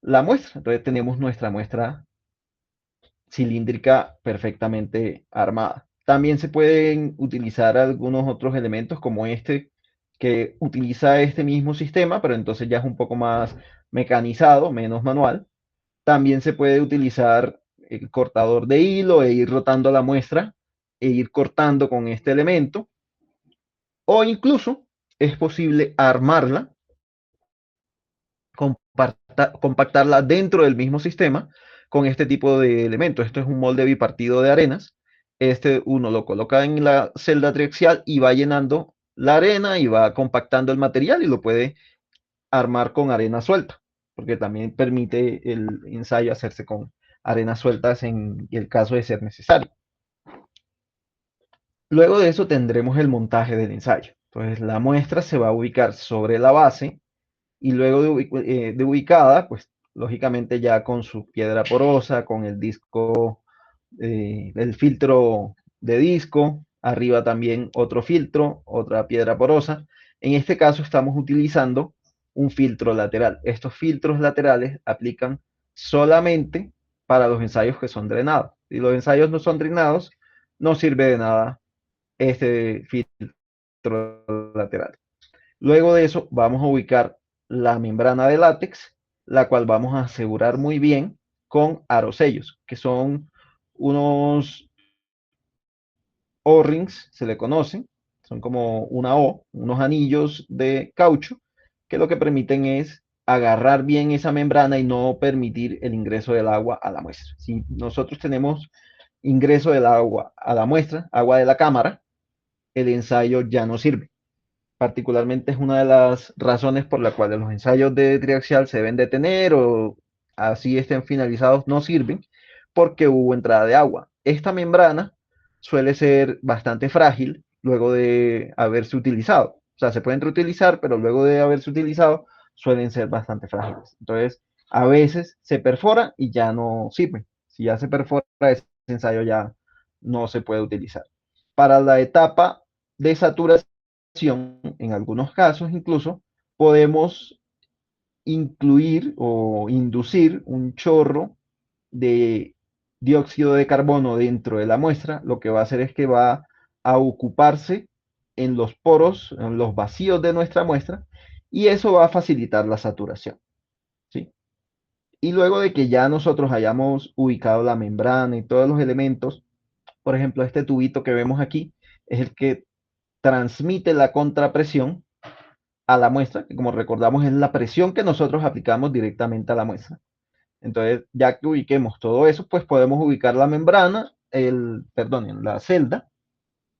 la muestra. Entonces tenemos nuestra muestra cilíndrica perfectamente armada. También se pueden utilizar algunos otros elementos como este, que utiliza este mismo sistema, pero entonces ya es un poco más mecanizado, menos manual. También se puede utilizar el cortador de hilo e ir rotando la muestra e ir cortando con este elemento. O incluso es posible armarla, compactarla dentro del mismo sistema con este tipo de elementos. Esto es un molde bipartido de arenas. Este uno lo coloca en la celda triaxial y va llenando la arena y va compactando el material y lo puede armar con arena suelta, porque también permite el ensayo hacerse con arenas sueltas en el caso de ser necesario. Luego de eso tendremos el montaje del ensayo. Entonces la muestra se va a ubicar sobre la base y luego de ubicada, pues lógicamente ya con su piedra porosa, con el disco, el filtro de disco, arriba también otro filtro, otra piedra porosa. En este caso estamos utilizando un filtro lateral. Estos filtros laterales aplican solamente para los ensayos que son drenados. Si los ensayos no son drenados, no sirve de nada este filtro lateral. Luego de eso vamos a ubicar la membrana de látex, la cual vamos a asegurar muy bien con arosellos, que son unos O-rings, se le conocen, son como una O, unos anillos de caucho, que lo que permiten es agarrar bien esa membrana y no permitir el ingreso del agua a la muestra. Si nosotros tenemos ingreso del agua a la muestra, agua de la cámara, el ensayo ya no sirve. Particularmente es una de las razones por las cuales los ensayos de triaxial se deben detener o así estén finalizados, no sirven porque hubo entrada de agua. Esta membrana suele ser bastante frágil luego de haberse utilizado. O sea, se pueden reutilizar, pero luego de haberse utilizado suelen ser bastante frágiles. Entonces, a veces se perfora y ya no sirve. Si ya se perfora, ese ensayo ya no se puede utilizar. Para la etapa de saturación, en algunos casos incluso, podemos incluir o inducir un chorro de dióxido de carbono dentro de la muestra. Lo que va a hacer es que va a ocuparse en los poros, en los vacíos de nuestra muestra, y eso va a facilitar la saturación, ¿sí? Y luego de que ya nosotros hayamos ubicado la membrana y todos los elementos, por ejemplo, este tubito que vemos aquí es el que transmite la contrapresión a la muestra, que como recordamos es la presión que nosotros aplicamos directamente a la muestra. Entonces, ya que ubiquemos todo eso, pues podemos ubicar la membrana, perdón, la celda,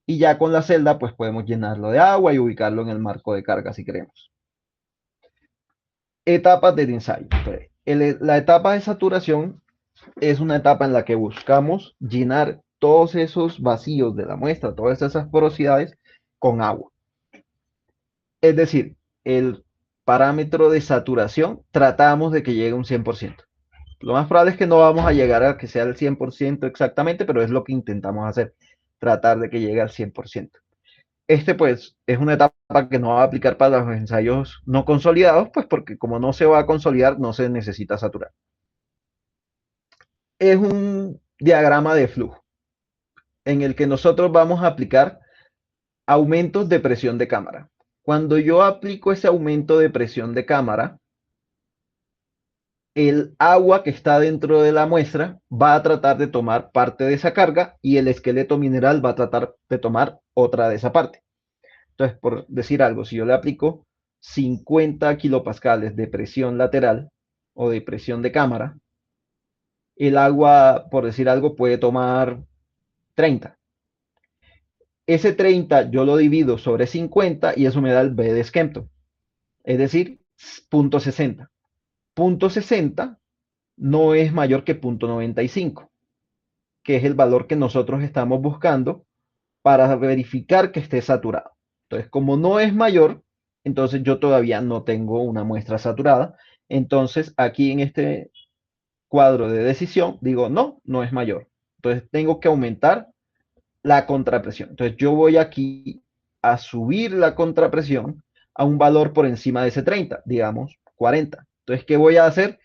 y ya con la celda, pues podemos llenarlo de agua y ubicarlo en el marco de carga si queremos. Etapas del ensayo. Entonces, la etapa de saturación es una etapa en la que buscamos llenar todos esos vacíos de la muestra, todas esas porosidades con agua. Es decir, el parámetro de saturación tratamos de que llegue a un 100%. Lo más probable es que no vamos a llegar a que sea el 100% exactamente, pero es lo que intentamos hacer, tratar de que llegue al 100%. Este pues es una etapa que no va a aplicar para los ensayos no consolidados, pues porque como no se va a consolidar, no se necesita saturar. Es un diagrama de flujo en el que nosotros vamos a aplicar aumentos de presión de cámara. Cuando yo aplico ese aumento de presión de cámara, el agua que está dentro de la muestra va a tratar de tomar parte de esa carga y el esqueleto mineral va a tratar de tomar otra de esa parte. Entonces, por decir algo, si yo le aplico 50 kilopascales de presión lateral o de presión de cámara, el agua, por decir algo, puede tomar 30. Ese 30 yo lo divido sobre 50 y eso me da el B de Skempton, es decir, 0.60. 0.60 no es mayor que 0.95, que es el valor que nosotros estamos buscando para verificar que esté saturado. Entonces, como no es mayor, entonces yo todavía no tengo una muestra saturada. Entonces, aquí en este cuadro de decisión, digo, no, no es mayor. Entonces, tengo que aumentar la contrapresión. Entonces, yo voy aquí a subir la contrapresión a un valor por encima de ese 30, digamos 40. Entonces, ¿qué voy a hacer?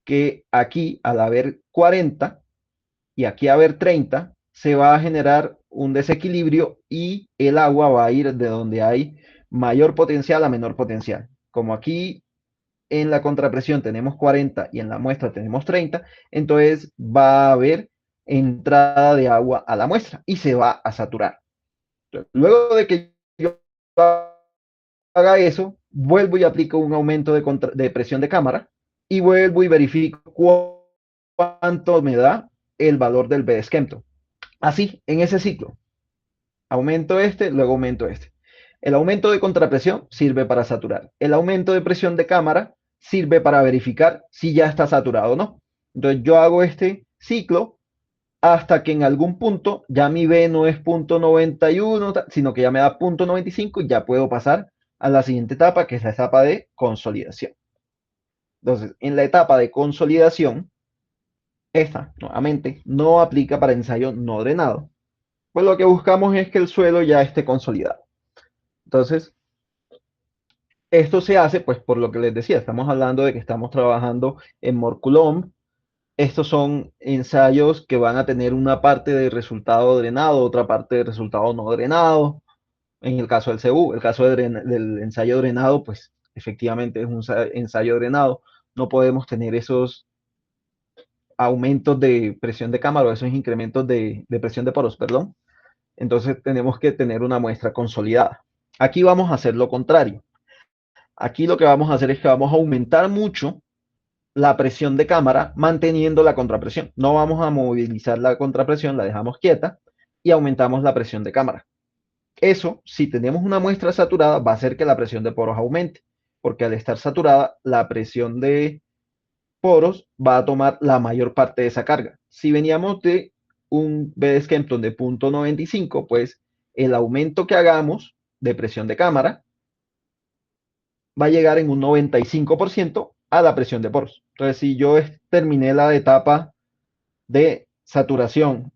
Que aquí, al haber 40 y aquí haber 30, se va a generar un desequilibrio y el agua va a ir de donde hay mayor potencial a menor potencial. Como aquí en la contrapresión tenemos 40 y en la muestra tenemos 30, entonces va a haber entrada de agua a la muestra y se va a saturar. Luego de que yo haga eso, vuelvo y aplico un aumento de presión de cámara y vuelvo y verifico cuánto me da el valor del B de Skempton. Así, en ese ciclo, aumento este, luego aumento este. El aumento de contrapresión sirve para saturar. El aumento de presión de cámara sirve para verificar si ya está saturado o no. Entonces yo hago este ciclo hasta que en algún punto ya mi B no es 0.91, sino que ya me da 0.95 y ya puedo pasar a la siguiente etapa, que es la etapa de consolidación. Entonces, en la etapa de consolidación, esta nuevamente no aplica para ensayo no drenado, pues lo que buscamos es que el suelo ya esté consolidado. Entonces, esto se hace, pues por lo que les decía, estamos hablando de que estamos trabajando en Mort-Coulomb. Estos son ensayos que van a tener una parte de resultado drenado, otra parte de resultado no drenado. En el caso del CU, el caso del ensayo drenado, pues efectivamente es un ensayo drenado. No podemos tener esos aumentos de presión de cámara o esos incrementos de presión de poros, perdón. Entonces tenemos que tener una muestra consolidada. Aquí vamos a hacer lo contrario. Aquí lo que vamos a hacer es que vamos a aumentar mucho la presión de cámara manteniendo la contrapresión. No vamos a movilizar la contrapresión, la dejamos quieta y aumentamos la presión de cámara. Eso, si tenemos una muestra saturada, va a hacer que la presión de poros aumente, porque al estar saturada, la presión de poros va a tomar la mayor parte de esa carga. Si veníamos de un B de Skempton de 0.95, pues el aumento que hagamos de presión de cámara va a llegar en un 95% a la presión de poros. Entonces, si yo terminé la etapa de saturación,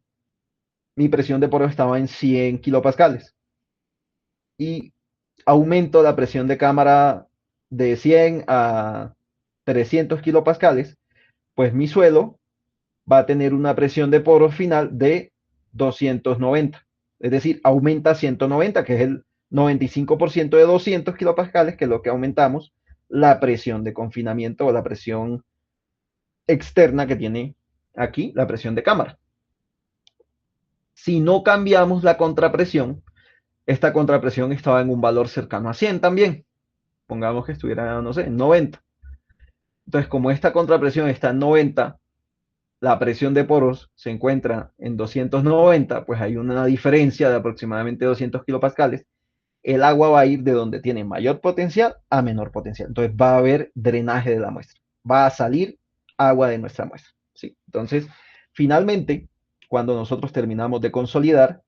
mi presión de poros estaba en 100 kilopascales y aumento la presión de cámara de 100 a 300 kilopascales, pues mi suelo va a tener una presión de poros final de 290. Es decir, aumenta 190, que es el 95% de 200 kilopascales, que es lo que aumentamos la presión de confinamiento o la presión externa que tiene aquí, la presión de cámara. Si no cambiamos la contrapresión, esta contrapresión estaba en un valor cercano a 100 también. Pongamos que estuviera, no sé, en 90. Entonces, como esta contrapresión está en 90, la presión de poros se encuentra en 290, pues hay una diferencia de aproximadamente 200 kilopascales. El agua va a ir de donde tiene mayor potencial a menor potencial. Entonces va a haber drenaje de la muestra. Va a salir agua de nuestra muestra. ¿Sí? Entonces, finalmente, cuando nosotros terminamos de consolidar,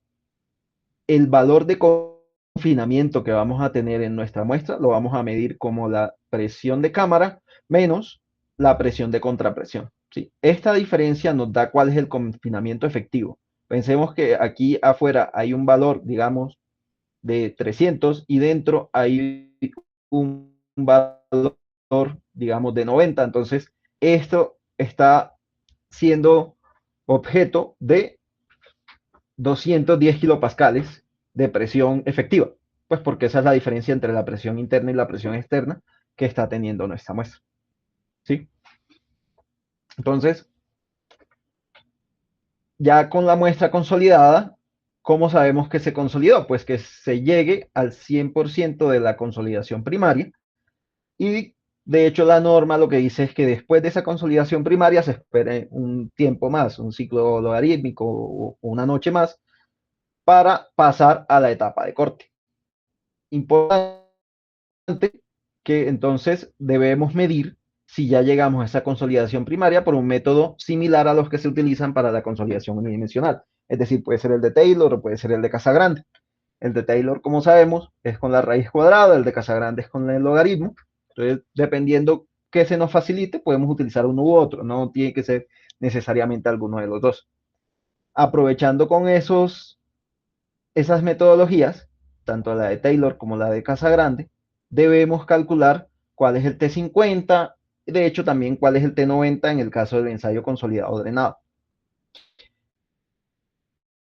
el valor de confinamiento que vamos a tener en nuestra muestra lo vamos a medir como la presión de cámara menos la presión de contrapresión. ¿Sí? Esta diferencia nos da cuál es el confinamiento efectivo. Pensemos que aquí afuera hay un valor, digamos, de 300 y dentro hay un valor, digamos, de 90. Entonces, esto está siendo objeto de 210 kilopascales de presión efectiva, pues porque esa es la diferencia entre la presión interna y la presión externa que está teniendo nuestra muestra. ¿Sí? Entonces, ya con la muestra consolidada, ¿cómo sabemos que se consolidó? Pues que se llegue al 100% de la consolidación primaria Y de hecho la norma lo que dice es que después de esa consolidación primaria se espere un tiempo más, un ciclo logarítmico o una noche más, para pasar a la etapa de corte. Importante que entonces debemos medir si ya llegamos a esa consolidación primaria por un método similar a los que se utilizan para la consolidación unidimensional. Es decir, puede ser el de Taylor o puede ser el de Casagrande. El de Taylor, como sabemos, es con la raíz cuadrada, el de Casagrande es con el logaritmo. Entonces, dependiendo qué se nos facilite, podemos utilizar uno u otro. No tiene que ser necesariamente alguno de los dos. Aprovechando con esas metodologías, tanto la de Taylor como la de Casagrande, debemos calcular cuál es el T50, de hecho también cuál es el T90 en el caso del ensayo consolidado drenado.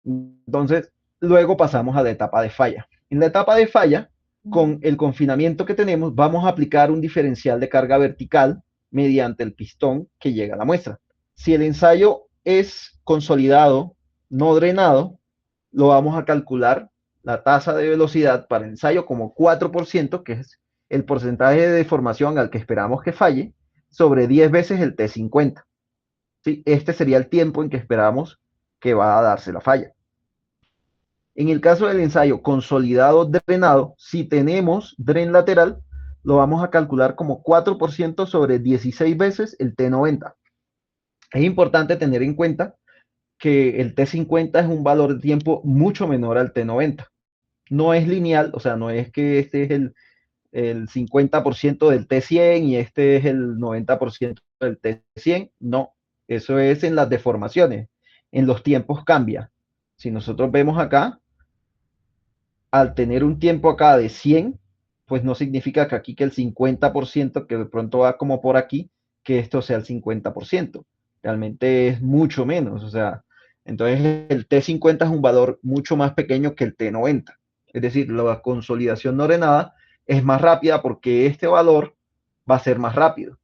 Entonces, luego pasamos a la etapa de falla. En la etapa de falla, con el confinamiento que tenemos, vamos a aplicar un diferencial de carga vertical mediante el pistón que llega a la muestra. Si el ensayo es consolidado, no drenado, lo vamos a calcular la tasa de velocidad para el ensayo como 4%, que es el porcentaje de deformación al que esperamos que falle, sobre 10 veces el T50. ¿Sí? Este sería el tiempo en que esperamos que va a darse la falla. En el caso del ensayo consolidado drenado, si tenemos dren lateral, lo vamos a calcular como 4% sobre 16 veces el T90. Es importante tener en cuenta que el T50 es un valor de tiempo mucho menor al T90. No es lineal, o sea, no es que este es el 50% del T100 y este es el 90% del T100. No, eso es en las deformaciones. En los tiempos cambia. Si nosotros vemos acá, al tener un tiempo acá de 100, pues no significa que aquí que el 50% que de pronto va como por aquí, que esto sea el 50%. Realmente es mucho menos. O sea, entonces el T50 es un valor mucho más pequeño que el T90. Es decir, la consolidación no ordenada es más rápida porque este valor va a ser más rápido.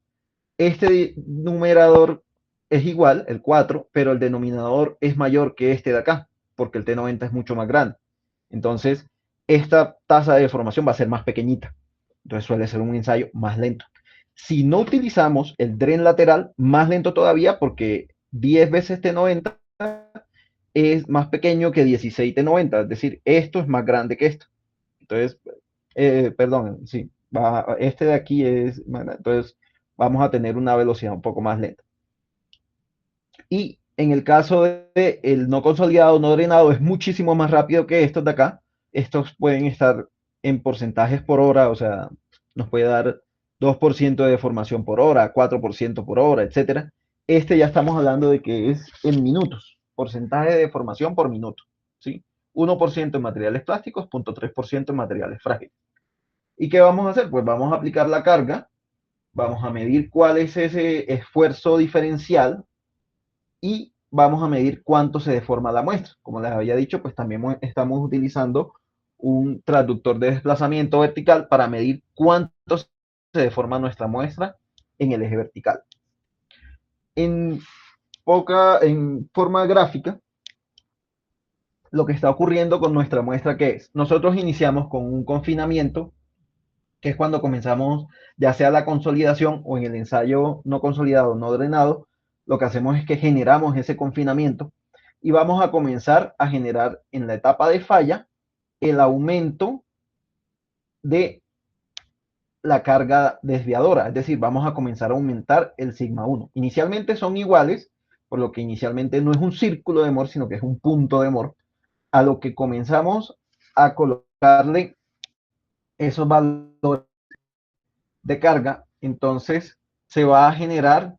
Este numerador es igual, el 4, pero el denominador es mayor que este de acá, porque el T90 es mucho más grande. Entonces, esta tasa de deformación va a ser más pequeñita. Entonces suele ser un ensayo más lento. Si no utilizamos el dren lateral, más lento todavía, porque 10 veces T90 es más pequeño que 16 T90, es decir, esto es más grande que esto. Entonces, perdón, sí, este de aquí es, entonces vamos a tener una velocidad un poco más lenta. Y en el caso de el no consolidado, no drenado, es muchísimo más rápido que estos de acá. Estos pueden estar en porcentajes por hora, o sea, nos puede dar 2% de deformación por hora, 4% por hora, etcétera. Este ya estamos hablando de que es en minutos, porcentaje de deformación por minuto, ¿sí? 1% en materiales plásticos, 0.3% en materiales frágiles. ¿Y qué vamos a hacer? Pues vamos a aplicar la carga, vamos a medir cuál es ese esfuerzo diferencial y vamos a medir cuánto se deforma la muestra. Como les había dicho, pues también estamos utilizando un transductor de desplazamiento vertical para medir cuánto se deforma nuestra muestra en el eje vertical. En forma gráfica, lo que está ocurriendo con nuestra muestra, ¿qué es? Nosotros iniciamos con un confinamiento, que es cuando comenzamos, ya sea la consolidación o en el ensayo no consolidado, no drenado, lo que hacemos es que generamos ese confinamiento y vamos a comenzar a generar en la etapa de falla el aumento de la carga desviadora, es decir, vamos a comenzar a aumentar el sigma 1. Inicialmente son iguales, por lo que inicialmente no es un círculo de Mohr, sino que es un punto de Mohr, a lo que comenzamos a colocarle esos valores de carga, entonces se va a generar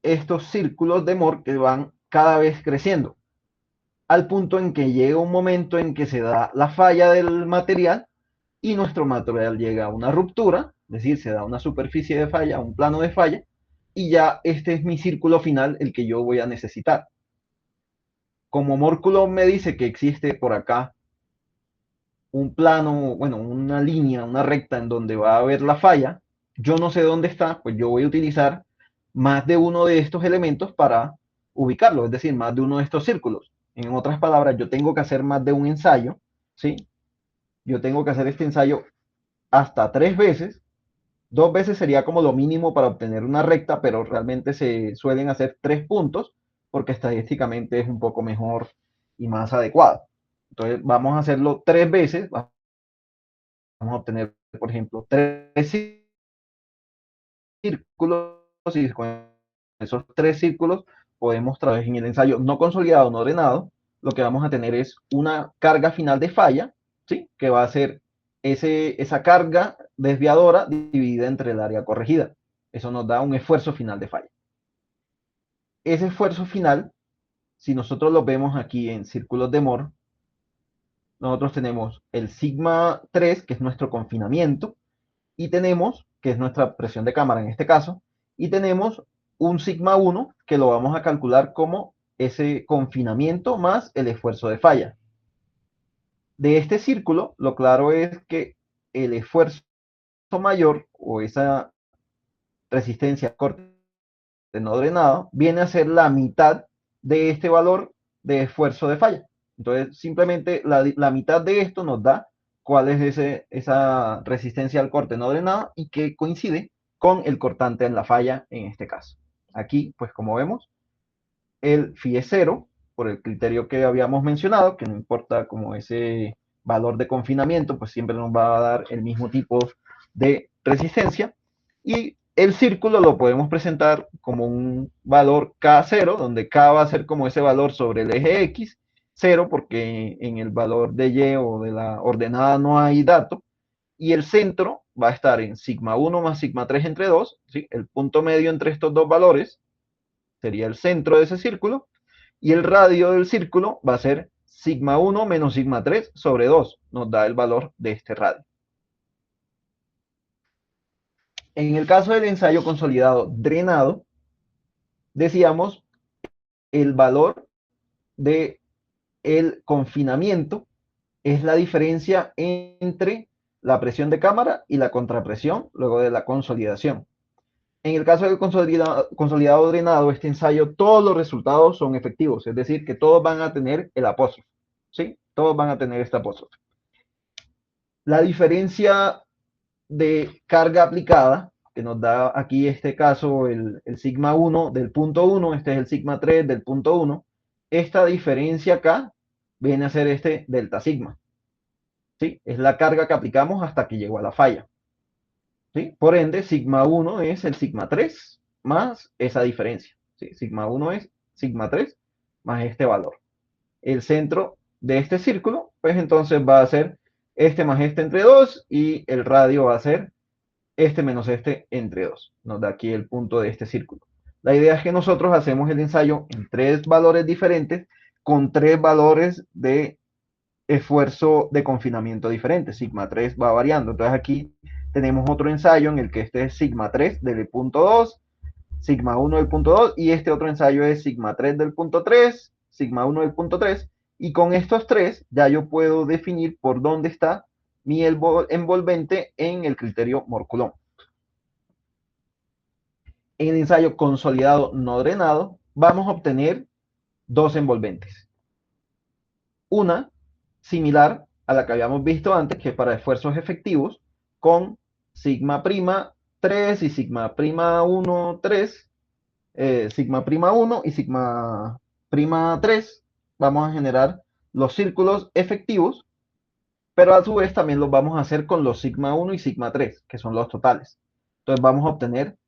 estos círculos de Mohr que van cada vez creciendo, al punto en que llega un momento en que se da la falla del material y nuestro material llega a una ruptura, es decir, se da una superficie de falla, un plano de falla, y ya este es mi círculo final, el que yo voy a necesitar. Como Mohr Coulomb me dice que existe por acá un plano, bueno, una línea, una recta en donde va a haber la falla, yo no sé dónde está, pues yo voy a utilizar más de uno de estos elementos para ubicarlo, es decir, más de uno de estos círculos. En otras palabras, yo tengo que hacer más de un ensayo, ¿sí? Yo tengo que hacer este ensayo hasta 3 veces 2 veces sería como lo mínimo para obtener una recta, pero realmente se suelen hacer 3 puntos porque estadísticamente es un poco mejor y más adecuado. Entonces vamos a hacerlo 3 veces, vamos a obtener, por ejemplo, 3 círculos y con esos 3 círculos podemos trabajar en el ensayo no consolidado, no ordenado. Lo que vamos a tener es una carga final de falla, ¿sí? Que va a ser esa carga desviadora dividida entre el área corregida. Eso nos da un esfuerzo final de falla. Ese esfuerzo final, si nosotros lo vemos aquí en círculos de Moore, nosotros tenemos el sigma 3, que es nuestro confinamiento, y tenemos, que es nuestra presión de cámara en este caso, y tenemos un sigma 1 que lo vamos a calcular como ese confinamiento más el esfuerzo de falla. De este círculo, lo claro es que el esfuerzo mayor o esa resistencia corte no drenado viene a ser la mitad de este valor de esfuerzo de falla. Entonces, simplemente la mitad de esto nos da cuál es esa resistencia al corte no drenado y que coincide con el cortante en la falla en este caso. Aquí, pues como vemos, el phi es cero por el criterio que habíamos mencionado, que no importa como ese valor de confinamiento, pues siempre nos va a dar el mismo tipo de resistencia. Y el círculo lo podemos presentar como un valor K0, donde K va a ser como ese valor sobre el eje X, 0 porque en el valor de Y o de la ordenada no hay dato, y el centro va a estar en sigma 1 más sigma 3 entre 2, ¿sí? El punto medio entre estos dos valores sería el centro de ese círculo, y el radio del círculo va a ser sigma 1 menos sigma 3 sobre 2, nos da el valor de este radio. En el caso del ensayo consolidado drenado, decíamos el valor de el confinamiento es la diferencia entre la presión de cámara y la contrapresión luego de la consolidación. En el caso del consolidado drenado, este ensayo, todos los resultados son efectivos, es decir, que todos van a tener el apóstrofe, ¿sí? Todos van a tener este apóstrofe. La diferencia de carga aplicada, que nos da aquí este caso el sigma 1 del punto 1, este es el sigma 3 del punto 1, esta diferencia acá viene a ser este delta sigma, ¿sí? Es la carga que aplicamos hasta que llegó a la falla, ¿sí? Por ende, sigma 1 es el sigma 3 más esa diferencia, ¿sí? Sigma 1 es sigma 3 más este valor. El centro de este círculo, pues entonces va a ser este más este entre 2 y el radio va a ser este menos este entre 2. Nos da aquí el punto de este círculo. La idea es que nosotros hacemos el ensayo en 3 valores diferentes con 3 valores de esfuerzo de confinamiento diferentes. Sigma 3 va variando. Entonces aquí tenemos otro ensayo en el que este es sigma 3 del punto 2, sigma 1 del punto 2 y este otro ensayo es sigma 3 del punto 3, sigma 1 del punto 3 y con estos tres ya yo puedo definir por dónde está mi envolvente en el criterio Moore-Coulomb. En el ensayo consolidado no drenado vamos a obtener dos envolventes. Una similar a la que habíamos visto antes, que es para esfuerzos efectivos, con sigma prima 3 y sigma prima 1, 3, sigma prima 1 y sigma prima 3. Vamos a generar los círculos efectivos, pero a su vez también los vamos a hacer con los sigma 1 y sigma 3, que son los totales. Entonces vamos a obtener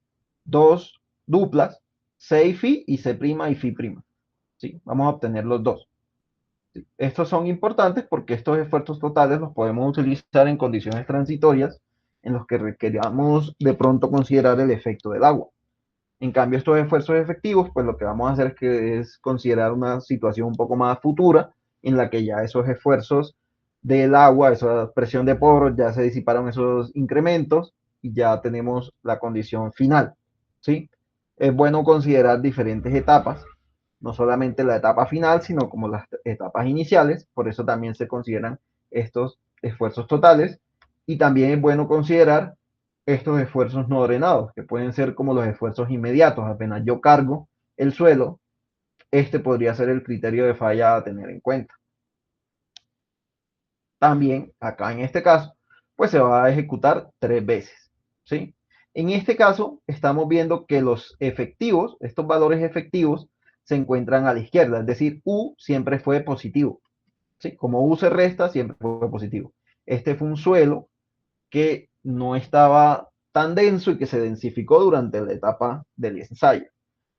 dos duplas, C y Phi y C' y Phi'. ¿Sí? Vamos a obtener los dos. ¿Sí? Estos son importantes porque estos esfuerzos totales los podemos utilizar en condiciones transitorias en los que requeramos de pronto considerar el efecto del agua. En cambio, estos esfuerzos efectivos, pues lo que vamos a hacer es considerar una situación un poco más futura en la que ya esos esfuerzos del agua, esa presión de poros, ya se disiparon esos incrementos y ya tenemos la condición final, ¿sí? Es bueno considerar diferentes etapas, no solamente la etapa final, sino como las etapas iniciales, por eso también se consideran estos esfuerzos totales y también es bueno considerar estos esfuerzos no drenados, que pueden ser como los esfuerzos inmediatos, apenas yo cargo el suelo, este podría ser el criterio de falla a tener en cuenta. También, acá en este caso, pues se va a ejecutar 3 veces, ¿sí? En este caso, estamos viendo que los efectivos, estos valores efectivos, se encuentran a la izquierda, es decir, U siempre fue positivo. ¿Sí? Como U se resta, siempre fue positivo. Este fue un suelo que no estaba tan denso y que se densificó durante la etapa del ensayo.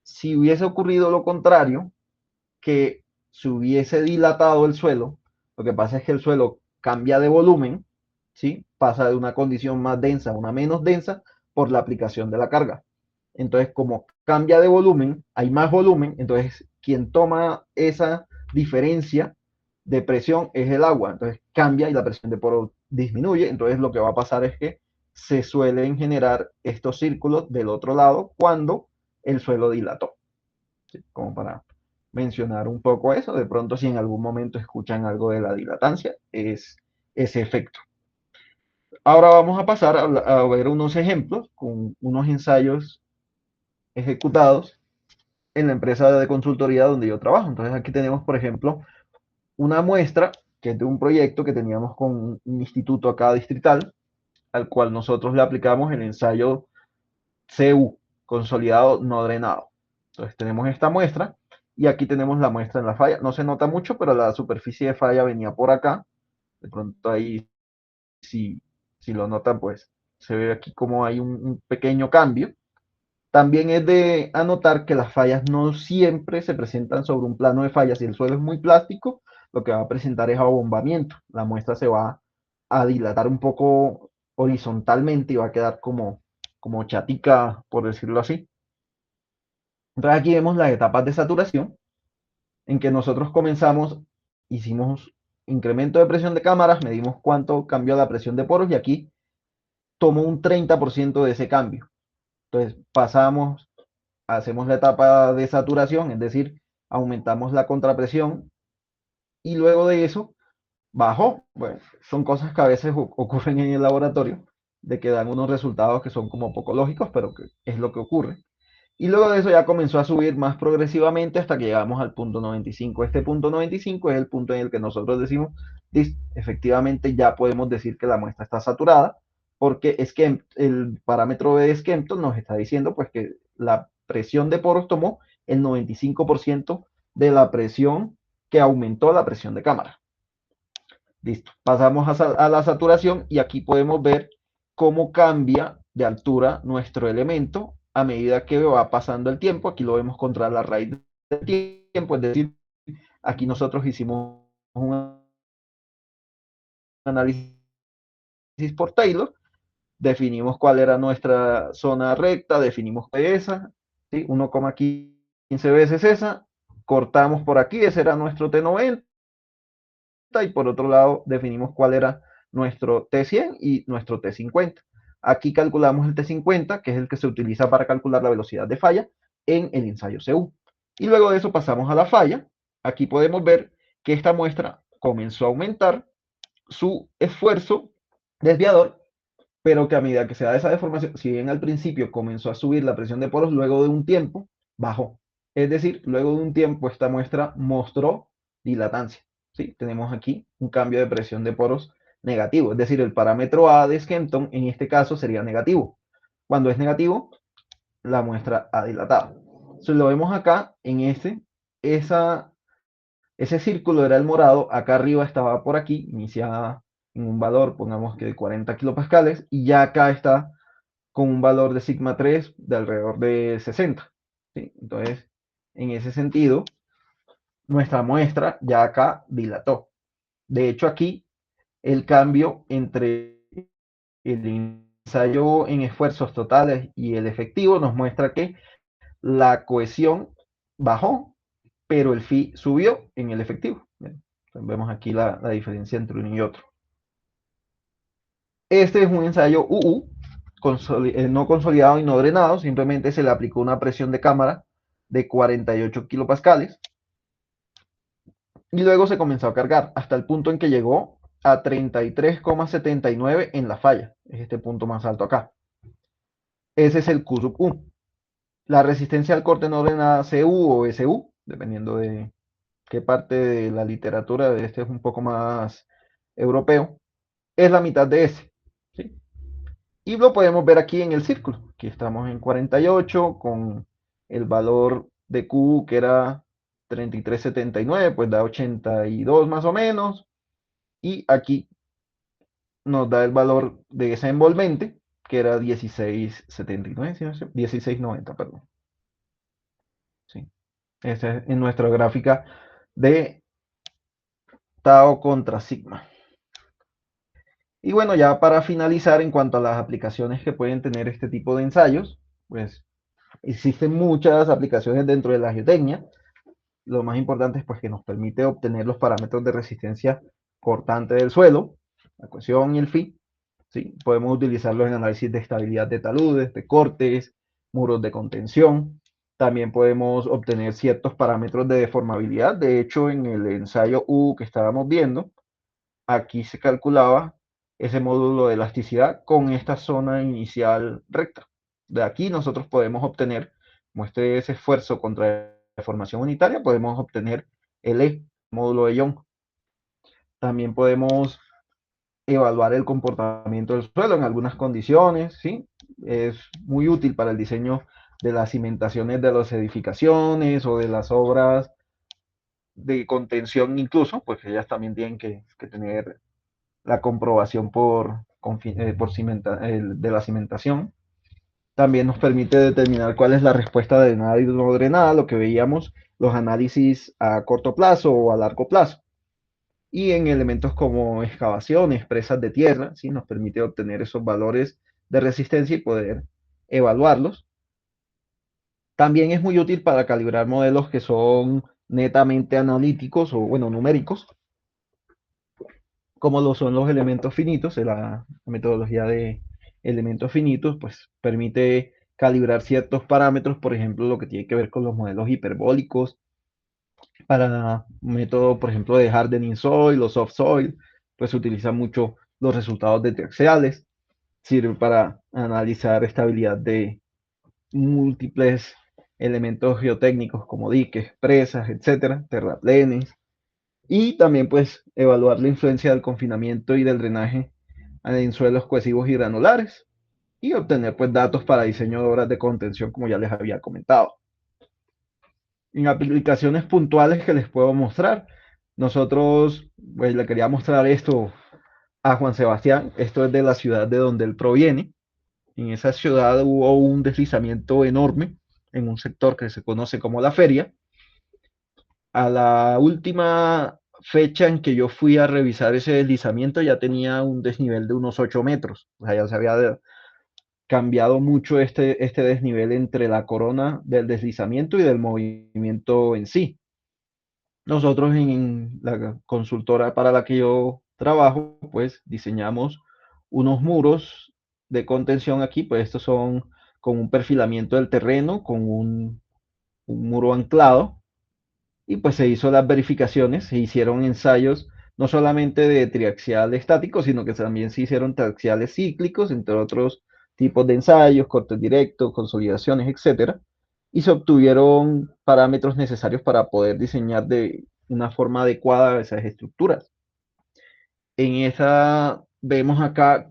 Si hubiese ocurrido lo contrario, que se hubiese dilatado el suelo, lo que pasa es que el suelo cambia de volumen, ¿sí? Pasa de una condición más densa a una menos densa por la aplicación de la carga. Entonces, como cambia de volumen, hay más volumen, entonces quien toma esa diferencia de presión es el agua, entonces cambia y la presión de poro disminuye, entonces lo que va a pasar es que se suelen generar estos círculos del otro lado cuando el suelo dilató, ¿sí? Como para mencionar un poco eso, de pronto si en algún momento escuchan algo de la dilatancia, es ese efecto. Ahora vamos a pasar a ver unos ejemplos con unos ensayos ejecutados en la empresa de consultoría donde yo trabajo. Entonces aquí tenemos, por ejemplo, una muestra que es de un proyecto que teníamos con un instituto acá distrital, al cual nosotros le aplicamos el ensayo CU, consolidado no drenado. Entonces tenemos esta muestra y aquí tenemos la muestra en la falla. No se nota mucho, pero la superficie de falla venía por acá. De pronto ahí, si lo notan, pues se ve aquí como hay un pequeño cambio. También es de anotar que las fallas no siempre se presentan sobre un plano de fallas. Si el suelo es muy plástico, lo que va a presentar es abombamiento. La muestra se va a dilatar un poco horizontalmente y va a quedar como chatica, por decirlo así. Entonces aquí vemos las etapas de saturación, en que nosotros comenzamos, hicimos incremento de presión de cámaras, medimos cuánto cambió la presión de poros y aquí tomó un 30% de ese cambio. Entonces pasamos, hacemos la etapa de saturación, es decir, aumentamos la contrapresión y luego de eso bajó. Bueno, son cosas que a veces ocurren en el laboratorio, de que dan unos resultados que son como poco lógicos, pero que es lo que ocurre. Y luego de eso ya comenzó a subir más progresivamente hasta que llegamos al punto 95. Este punto 95 es el punto en el que nosotros decimos, efectivamente ya podemos decir que la muestra está saturada, porque es que el parámetro de Skempton nos está diciendo pues que la presión de poros tomó el 95% de la presión que aumentó la presión de cámara. Listo. Pasamos a la saturación y aquí podemos ver cómo cambia de altura nuestro elemento a medida que va pasando el tiempo. Aquí lo vemos contra la raíz del tiempo, es decir, aquí nosotros hicimos un análisis por Taylor, definimos cuál era nuestra zona recta, definimos esa, ¿sí? 1,15 veces esa, cortamos por aquí, ese era nuestro T90, y por otro lado definimos cuál era nuestro T100 y nuestro T50. Aquí calculamos el T50, que es el que se utiliza para calcular la velocidad de falla en el ensayo CU. Y luego de eso pasamos a la falla. Aquí podemos ver que esta muestra comenzó a aumentar su esfuerzo desviador, pero que a medida que se da esa deformación, si bien al principio comenzó a subir la presión de poros, luego de un tiempo bajó. Es decir, luego de un tiempo esta muestra mostró dilatancia. ¿Sí? Tenemos aquí un cambio de presión de poros negativo, es decir, el parámetro A de Skempton en este caso sería negativo. Cuando es negativo, la muestra ha dilatado. Si lo vemos acá, en ese círculo era el morado, acá arriba estaba por aquí, iniciada en un valor, pongamos que de 40 kilopascales, y ya acá está con un valor de sigma 3 de alrededor de 60. ¿Sí? Entonces, en ese sentido, nuestra muestra ya acá dilató. De hecho, aquí el cambio entre el ensayo en esfuerzos totales y el efectivo nos muestra que la cohesión bajó, pero el phi subió en el efectivo. Bien, vemos aquí la diferencia entre uno y otro. Este es un ensayo UU, no consolidado y no drenado, simplemente se le aplicó una presión de cámara de 48 kilopascales y luego se comenzó a cargar hasta el punto en que llegó a 33,79 en la falla. Es este punto más alto acá. Ese es el Q sub U. La resistencia al corte no drenada CU o SU, dependiendo de qué parte de la literatura, de este es un poco más europeo, es la mitad de ese. ¿Sí? Y lo podemos ver aquí en el círculo. Aquí estamos en 48 con el valor de Q que era 33,79, pues da 82 más o menos. Y aquí nos da el valor de esa envolvente, que era 16,79, ¿sí? 16,90, perdón. Sí. Esa es en nuestra gráfica de Tau contra Sigma. Y bueno, ya para finalizar, en cuanto a las aplicaciones que pueden tener este tipo de ensayos, pues existen muchas aplicaciones dentro de la geotecnia. Lo más importante es pues que nos permite obtener los parámetros de resistencia cortante del suelo, la cohesión y el phi. ¿Sí? Podemos utilizarlos en análisis de estabilidad de taludes, de cortes, muros de contención. También podemos obtener ciertos parámetros de deformabilidad. De hecho, en el ensayo U que estábamos viendo, aquí se calculaba ese módulo de elasticidad con esta zona inicial recta. De aquí nosotros podemos obtener, como este es esfuerzo contra deformación unitaria, podemos obtener el E, módulo de Young. También podemos evaluar el comportamiento del suelo en algunas condiciones, ¿sí? Es muy útil para el diseño de las cimentaciones de las edificaciones o de las obras de contención incluso, pues ellas también tienen que tener la comprobación de la cimentación. También nos permite determinar cuál es la respuesta drenada y no drenada, lo que veíamos, los análisis a corto plazo o a largo plazo. Y en elementos como excavaciones, presas de tierra, ¿sí? Nos permite obtener esos valores de resistencia y poder evaluarlos. También es muy útil para calibrar modelos que son netamente analíticos o, bueno, numéricos, como lo son los elementos finitos. La metodología de elementos finitos pues permite calibrar ciertos parámetros, por ejemplo, lo que tiene que ver con los modelos hiperbólicos, para método, por ejemplo, de hardening soil o soft soil, pues se utilizan mucho los resultados de triaxiales, sirve para analizar estabilidad de múltiples elementos geotécnicos como diques, presas, etcétera, terraplenes, y también pues evaluar la influencia del confinamiento y del drenaje en suelos cohesivos y granulares y obtener pues datos para diseño de obras de contención como ya les había comentado. En aplicaciones puntuales que les puedo mostrar, nosotros pues le quería mostrar esto a Juan Sebastián. Esto es de la ciudad de donde él proviene. En esa ciudad hubo un deslizamiento enorme en un sector que se conoce como La Feria. A la última fecha en que yo fui a revisar ese deslizamiento ya tenía un desnivel de unos 8 metros. O sea, ya se había cambiado mucho este desnivel entre la corona del deslizamiento y del movimiento en sí. Nosotros en la consultora para la que yo trabajo, pues diseñamos unos muros de contención aquí, pues estos son con un perfilamiento del terreno, con un muro anclado, y pues se hizo las verificaciones, se hicieron ensayos no solamente de triaxial estático, sino que también se hicieron triaxiales cíclicos, entre otros tipos de ensayos, cortes directos, consolidaciones, etcétera, y se obtuvieron parámetros necesarios para poder diseñar de una forma adecuada esas estructuras. En esa vemos acá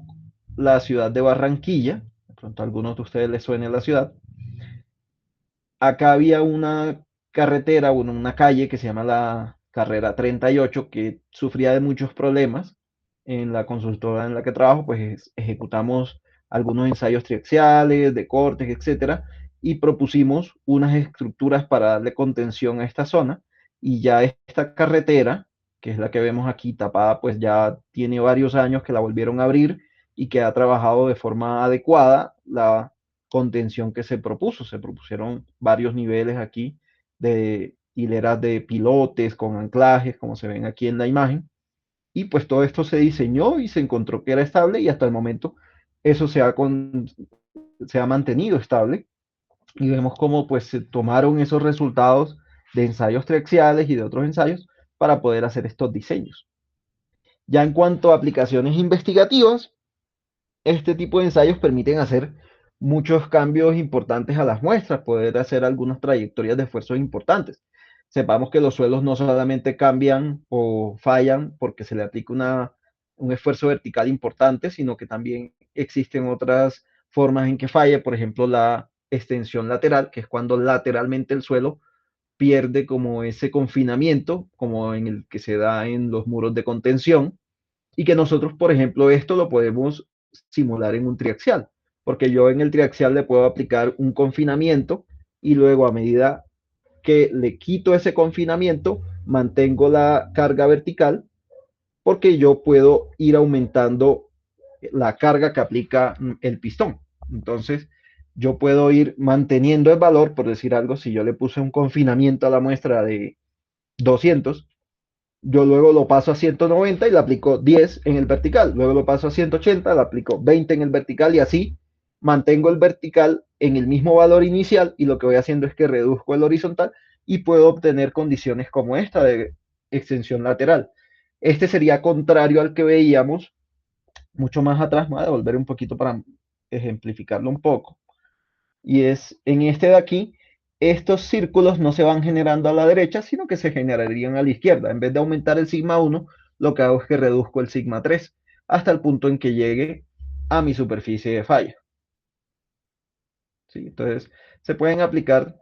la ciudad de Barranquilla, de pronto a algunos de ustedes les suene la ciudad. Acá había una carretera, bueno, una calle que se llama la carrera 38 que sufría de muchos problemas. En la consultora en la que trabajo, pues ejecutamos algunos ensayos triaxiales, de cortes, etcétera, y propusimos unas estructuras para darle contención a esta zona. Y ya esta carretera, que es la que vemos aquí tapada, pues ya tiene varios años que la volvieron a abrir y que ha trabajado de forma adecuada la contención que se propuso. Se propusieron varios niveles aquí de hileras de pilotes con anclajes, como se ven aquí en la imagen. Y pues todo esto se diseñó y se encontró que era estable y hasta el momento eso se ha mantenido estable. Y vemos cómo pues se tomaron esos resultados de ensayos triaxiales y de otros ensayos para poder hacer estos diseños. Ya en cuanto a aplicaciones investigativas, este tipo de ensayos permiten hacer muchos cambios importantes a las muestras, poder hacer algunas trayectorias de esfuerzos importantes. Sepamos que los suelos no solamente cambian o fallan porque se le aplica una un esfuerzo vertical importante, sino que también existen otras formas en que falle, por ejemplo, la extensión lateral, que es cuando lateralmente el suelo pierde como ese confinamiento, como en el que se da en los muros de contención, y que nosotros, por ejemplo, esto lo podemos simular en un triaxial, porque yo en el triaxial le puedo aplicar un confinamiento y luego a medida que le quito ese confinamiento, mantengo la carga vertical porque yo puedo ir aumentando la carga que aplica el pistón. Entonces, yo puedo ir manteniendo el valor, por decir algo, si yo le puse un confinamiento a la muestra de 200, yo luego lo paso a 190 y le aplico 10 en el vertical, luego lo paso a 180, le aplico 20 en el vertical y así mantengo el vertical en el mismo valor inicial y lo que voy haciendo es que reduzco el horizontal y puedo obtener condiciones como esta de extensión lateral. Este sería contrario al que veíamos mucho más atrás, me voy a devolver un poquito para ejemplificarlo un poco, y es en este de aquí, estos círculos no se van generando a la derecha, sino que se generarían a la izquierda. En vez de aumentar el sigma 1, lo que hago es que reduzco el sigma 3 hasta el punto en que llegue a mi superficie de falla. ¿Sí? Entonces, se pueden aplicar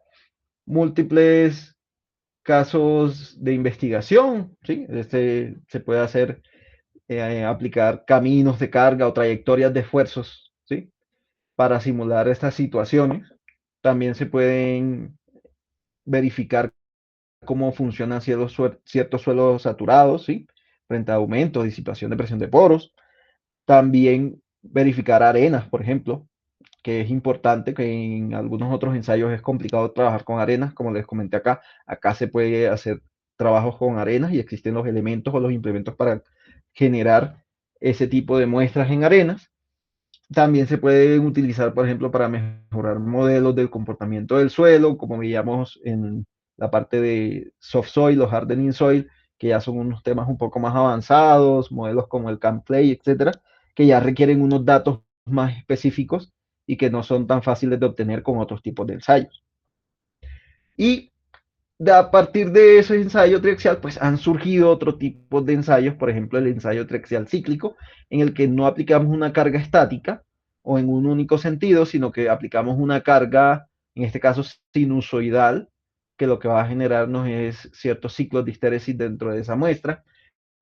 múltiples casos de investigación. ¿Sí? Se puede hacer, aplicar caminos de carga o trayectorias de esfuerzos, ¿sí? Para simular estas situaciones. También se pueden verificar cómo funcionan ciertos suelos saturados, ¿sí? Frente a aumento, disipación de presión de poros. También verificar arenas, por ejemplo, que es importante, que en algunos otros ensayos es complicado trabajar con arenas, como les comenté acá. Acá se puede hacer trabajos con arenas y existen los elementos o los implementos para generar ese tipo de muestras en arenas. También se pueden utilizar, por ejemplo, para mejorar modelos del comportamiento del suelo, como veíamos en la parte de soft soil o hardening soil, que ya son unos temas un poco más avanzados, modelos como el CAMPLAY, etcétera, que ya requieren unos datos más específicos y que no son tan fáciles de obtener con otros tipos de ensayos. Y a partir de ese ensayo triaxial, pues han surgido otro tipo de ensayos, por ejemplo, el ensayo triaxial cíclico, en el que no aplicamos una carga estática o en un único sentido, sino que aplicamos una carga, en este caso sinusoidal, que lo que va a generarnos es ciertos ciclos de histéresis dentro de esa muestra.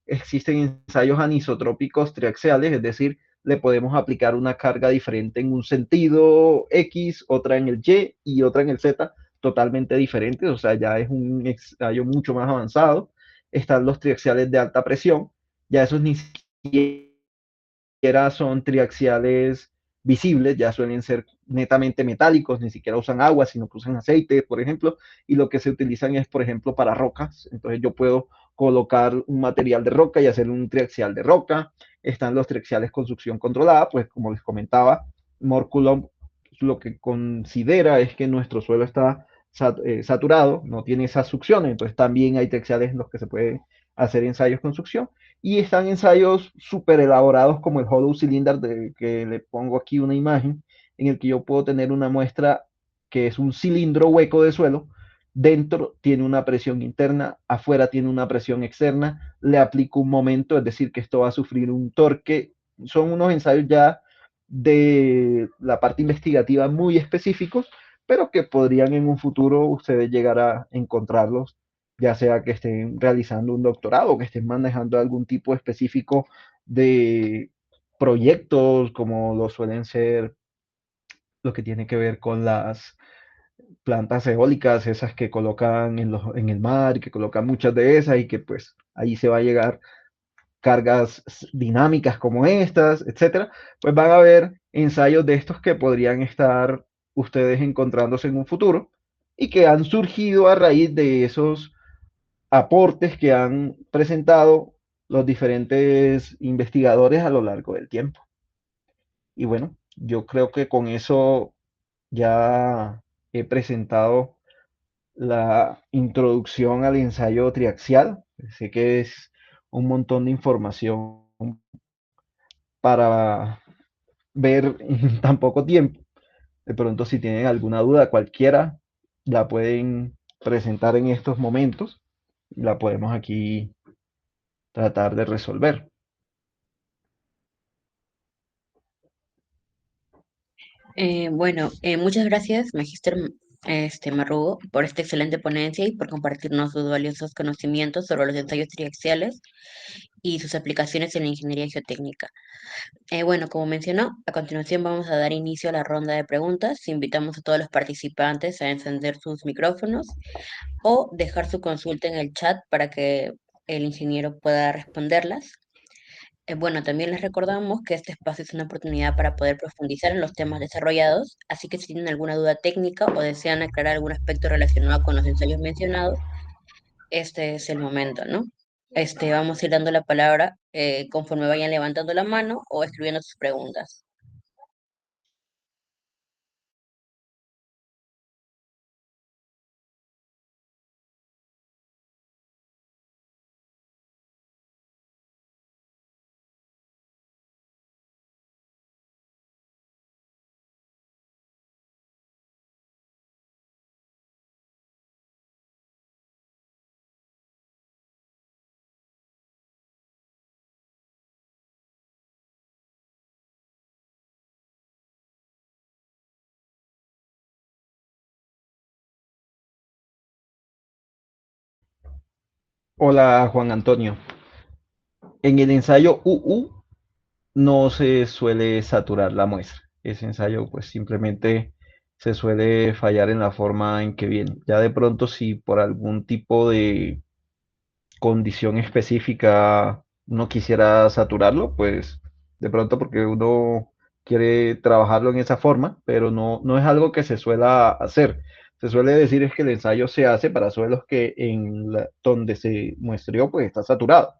Existen ensayos anisotrópicos triaxiales, es decir, le podemos aplicar una carga diferente en un sentido X, otra en el Y otra en el Z, totalmente diferentes, o sea, ya es un ensayo mucho más avanzado. Están los triaxiales de alta presión, ya esos ni siquiera son triaxiales visibles, ya suelen ser netamente metálicos, ni siquiera usan agua, sino que usan aceite, por ejemplo, y lo que se utilizan es, por ejemplo, para rocas. Entonces yo puedo colocar un material de roca y hacer un triaxial de roca. Están los triaxiales con succión controlada, pues como les comentaba, Morculum lo que considera es que nuestro suelo está saturado, no tiene esa succión, entonces también hay triaxiales en los que se puede hacer ensayos con succión. Y están ensayos súper elaborados como el Hollow Cylinder, que le pongo aquí una imagen, en el que yo puedo tener una muestra que es un cilindro hueco de suelo, dentro tiene una presión interna, afuera tiene una presión externa, le aplico un momento, es decir, que esto va a sufrir un torque. Son unos ensayos ya de la parte investigativa muy específicos, pero que podrían en un futuro ustedes llegar a encontrarlos, ya sea que estén realizando un doctorado o que estén manejando algún tipo específico de proyectos, como lo suelen ser lo que tiene que ver con las plantas eólicas, esas que colocan en el mar, que colocan muchas de esas y que pues ahí se va a llegar cargas dinámicas como estas, etcétera, pues van a haber ensayos de estos que podrían estar ustedes encontrándose en un futuro y que han surgido a raíz de esos aportes que han presentado los diferentes investigadores a lo largo del tiempo. Y bueno, yo creo que con eso ya he presentado la introducción al ensayo triaxial. Sé que es un montón de información para ver en tan poco tiempo. De pronto, si tienen alguna duda cualquiera, la pueden presentar en estos momentos. La podemos aquí tratar de resolver. Muchas gracias, Magíster Marrugo, por esta excelente ponencia y por compartirnos sus valiosos conocimientos sobre los ensayos triaxiales y sus aplicaciones en la ingeniería geotécnica. Como mencionó, a continuación vamos a dar inicio a la ronda de preguntas. Invitamos a todos los participantes a encender sus micrófonos o dejar su consulta en el chat para que el ingeniero pueda responderlas. También les recordamos que este espacio es una oportunidad para poder profundizar en los temas desarrollados, así que si tienen alguna duda técnica o desean aclarar algún aspecto relacionado con los ensayos mencionados, este es el momento, ¿no? Vamos a ir dando la palabra conforme vayan levantando la mano o escribiendo sus preguntas. Hola Juan Antonio. En el ensayo UU no se suele saturar la muestra. Ese ensayo pues simplemente se suele fallar en la forma en que viene. Ya de pronto si por algún tipo de condición específica uno quisiera saturarlo, pues de pronto porque uno quiere trabajarlo en esa forma, pero no es algo que se suela hacer. Se suele decir es que el ensayo se hace para suelos que donde se muestreó pues está saturado.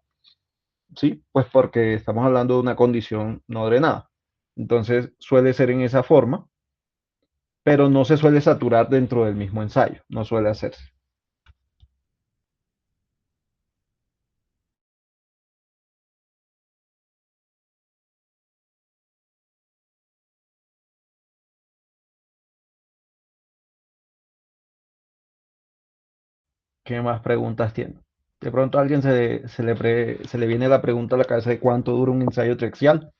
¿Sí? Pues porque estamos hablando de una condición no drenada. Entonces suele ser en esa forma, pero no se suele saturar dentro del mismo ensayo, no suele hacerse. ¿Qué más preguntas tiene? De pronto a alguien se le viene la pregunta a la cabeza de cuánto dura un ensayo triaxial.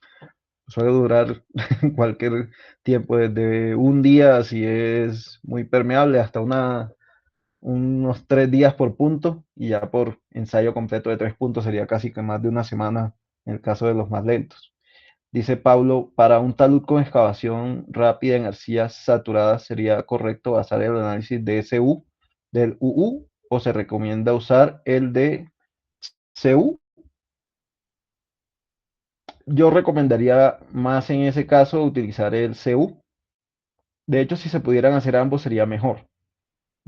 Suele durar cualquier tiempo, desde un día si es muy permeable hasta unos 3 días por punto, y ya por ensayo completo de 3 puntos sería casi que más de una semana en el caso de los más lentos. Dice Pablo, para un talud con excavación rápida en arcillas saturadas, ¿sería correcto basar el análisis de SU del UU o se recomienda usar el de CU? Yo recomendaría más en ese caso utilizar el CU. De hecho, si se pudieran hacer ambos sería mejor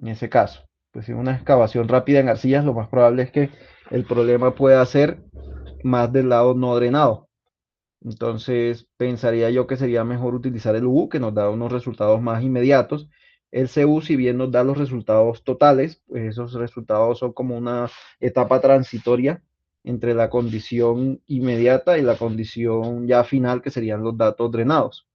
en ese caso. Pues si una excavación rápida en arcillas, lo más probable es que el problema pueda ser más del lado no drenado. Entonces, pensaría yo que sería mejor utilizar el U, que nos da unos resultados más inmediatos. El CU, si bien nos da los resultados totales, pues esos resultados son como una etapa transitoria entre la condición inmediata y la condición ya final, que serían los datos drenados.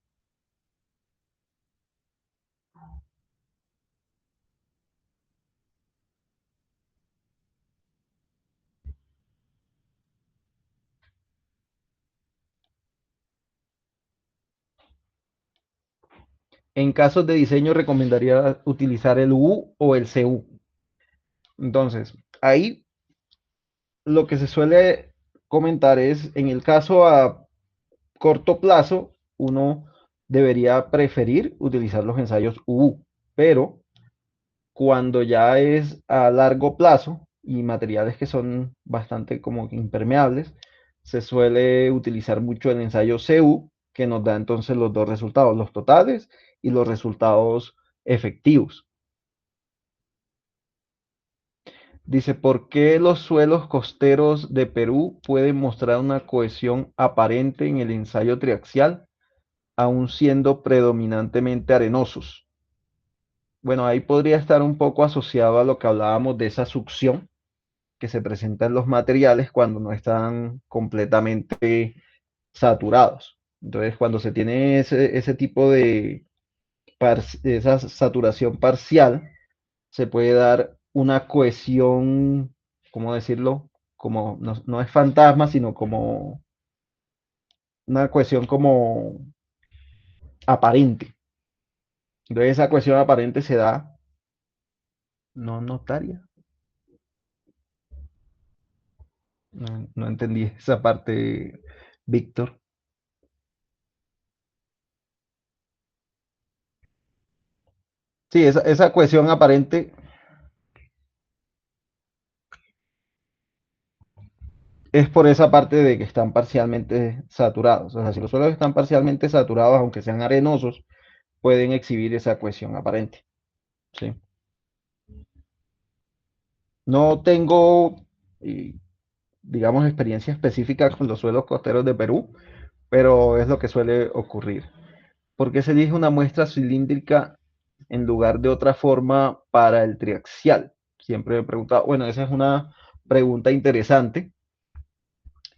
En casos de diseño, recomendaría utilizar el U o el CU. Entonces, ahí lo que se suele comentar es, en el caso a corto plazo, uno debería preferir utilizar los ensayos UU, pero cuando ya es a largo plazo y materiales que son bastante como impermeables, se suele utilizar mucho el ensayo CU, que nos da entonces los dos resultados, los totales y los resultados efectivos. Dice, ¿por qué los suelos costeros de Perú pueden mostrar una cohesión aparente en el ensayo triaxial, aun siendo predominantemente arenosos? Bueno, ahí podría estar un poco asociado a lo que hablábamos de esa succión que se presenta en los materiales cuando no están completamente saturados. Entonces, cuando se tiene ese tipo de esa saturación parcial, se puede dar una cohesión, ¿cómo decirlo? Como no es fantasma, sino como una cohesión como aparente. Entonces esa cohesión aparente se da no notaria. No entendí esa parte, Víctor. Sí, esa cohesión aparente es por esa parte de que están parcialmente saturados. O sea, si los suelos están parcialmente saturados, aunque sean arenosos, pueden exhibir esa cohesión aparente. ¿Sí? No tengo, digamos, experiencia específica con los suelos costeros de Perú, pero es lo que suele ocurrir. ¿Por qué se elige una muestra cilíndrica en lugar de otra forma para el triaxial? Siempre me he preguntado, bueno, esa es una pregunta interesante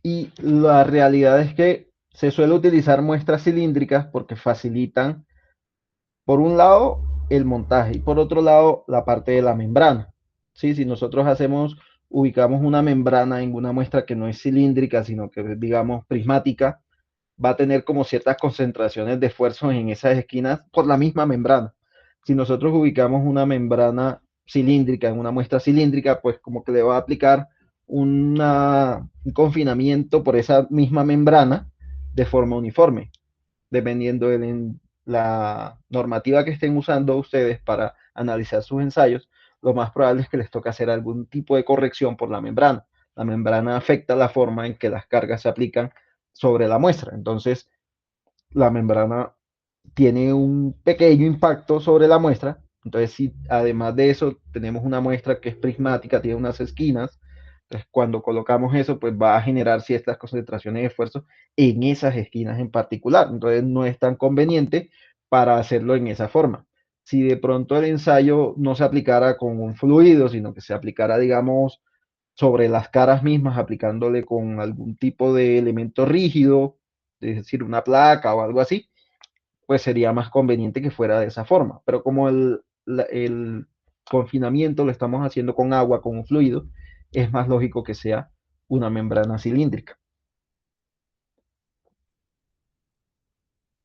y la realidad es que se suele utilizar muestras cilíndricas porque facilitan, por un lado, el montaje y por otro lado, la parte de la membrana. ¿Sí? Si nosotros ubicamos una membrana en una muestra que no es cilíndrica, sino que es, digamos, prismática, va a tener como ciertas concentraciones de esfuerzos en esas esquinas por la misma membrana. Si nosotros ubicamos una membrana cilíndrica en una muestra cilíndrica, pues como que le va a aplicar un confinamiento por esa misma membrana de forma uniforme, dependiendo de la normativa que estén usando ustedes para analizar sus ensayos. Lo más probable es que les toque hacer algún tipo de corrección por la membrana. La membrana afecta la forma en que las cargas se aplican sobre la muestra. Entonces, la membrana tiene un pequeño impacto sobre la muestra. Entonces, si además de eso tenemos una muestra que es prismática, tiene unas esquinas, entonces cuando colocamos eso, pues va a generar ciertas concentraciones de esfuerzo en esas esquinas en particular. Entonces, no es tan conveniente para hacerlo en esa forma. Si de pronto el ensayo no se aplicara con un fluido, sino que se aplicara, digamos, sobre las caras mismas, aplicándole con algún tipo de elemento rígido, es decir, una placa o algo así, pues sería más conveniente que fuera de esa forma. Pero como el confinamiento lo estamos haciendo con agua, con un fluido, es más lógico que sea una membrana cilíndrica.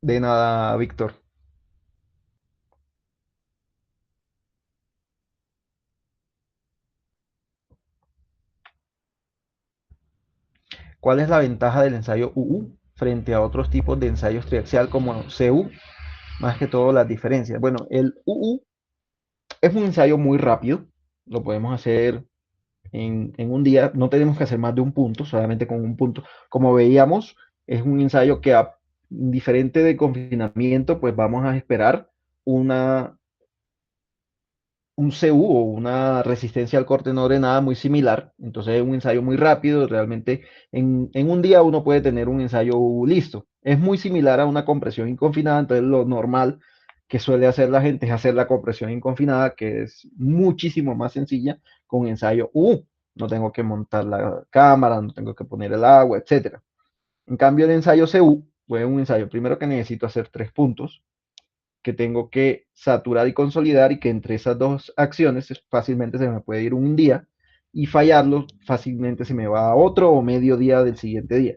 De nada, Víctor. ¿Cuál es la ventaja del ensayo UU frente a otros tipos de ensayos triaxial como CU? Más que todo las diferencias. Bueno, el UU es un ensayo muy rápido, lo podemos hacer en un día, no tenemos que hacer más de un punto, solamente con un punto. Como veíamos, es un ensayo que diferente de confinamiento, pues vamos a esperar una, un CU o una resistencia al corte no ordenada muy similar. Entonces es un ensayo muy rápido, realmente en un día uno puede tener un ensayo listo. Es muy similar a una compresión inconfinada, entonces lo normal que suele hacer la gente es hacer la compresión inconfinada, que es muchísimo más sencilla con ensayo U. No tengo que montar la cámara, no tengo que poner el agua, etcétera. En cambio, el ensayo CU fue un ensayo primero que necesito hacer 3 puntos, que tengo que saturar y consolidar y que entre esas dos acciones fácilmente se me puede ir un día y fallarlo fácilmente se me va a otro o medio día del siguiente día.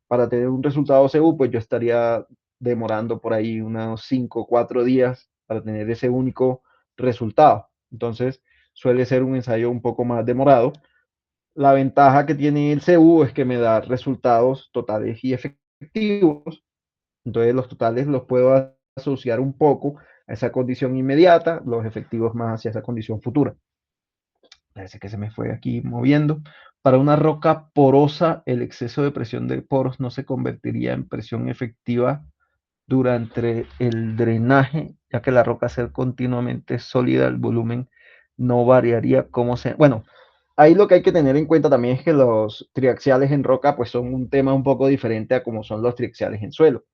Para tener un resultado CU, pues yo estaría demorando por ahí unos 5 o 4 días para tener ese único resultado. Entonces, suele ser un ensayo un poco más demorado. La ventaja que tiene el CU es que me da resultados totales y efectivos. Entonces los totales los puedo asociar un poco a esa condición inmediata, los efectivos más hacia esa condición futura. Parece que se me fue aquí moviendo. Para una roca porosa, el exceso de presión de poros no se convertiría en presión efectiva durante el drenaje, ya que la roca al ser continuamente sólida, el volumen no variaría como se... Bueno, ahí lo que hay que tener en cuenta también es que los triaxiales en roca pues son un tema un poco diferente a como son los triaxiales en suelo.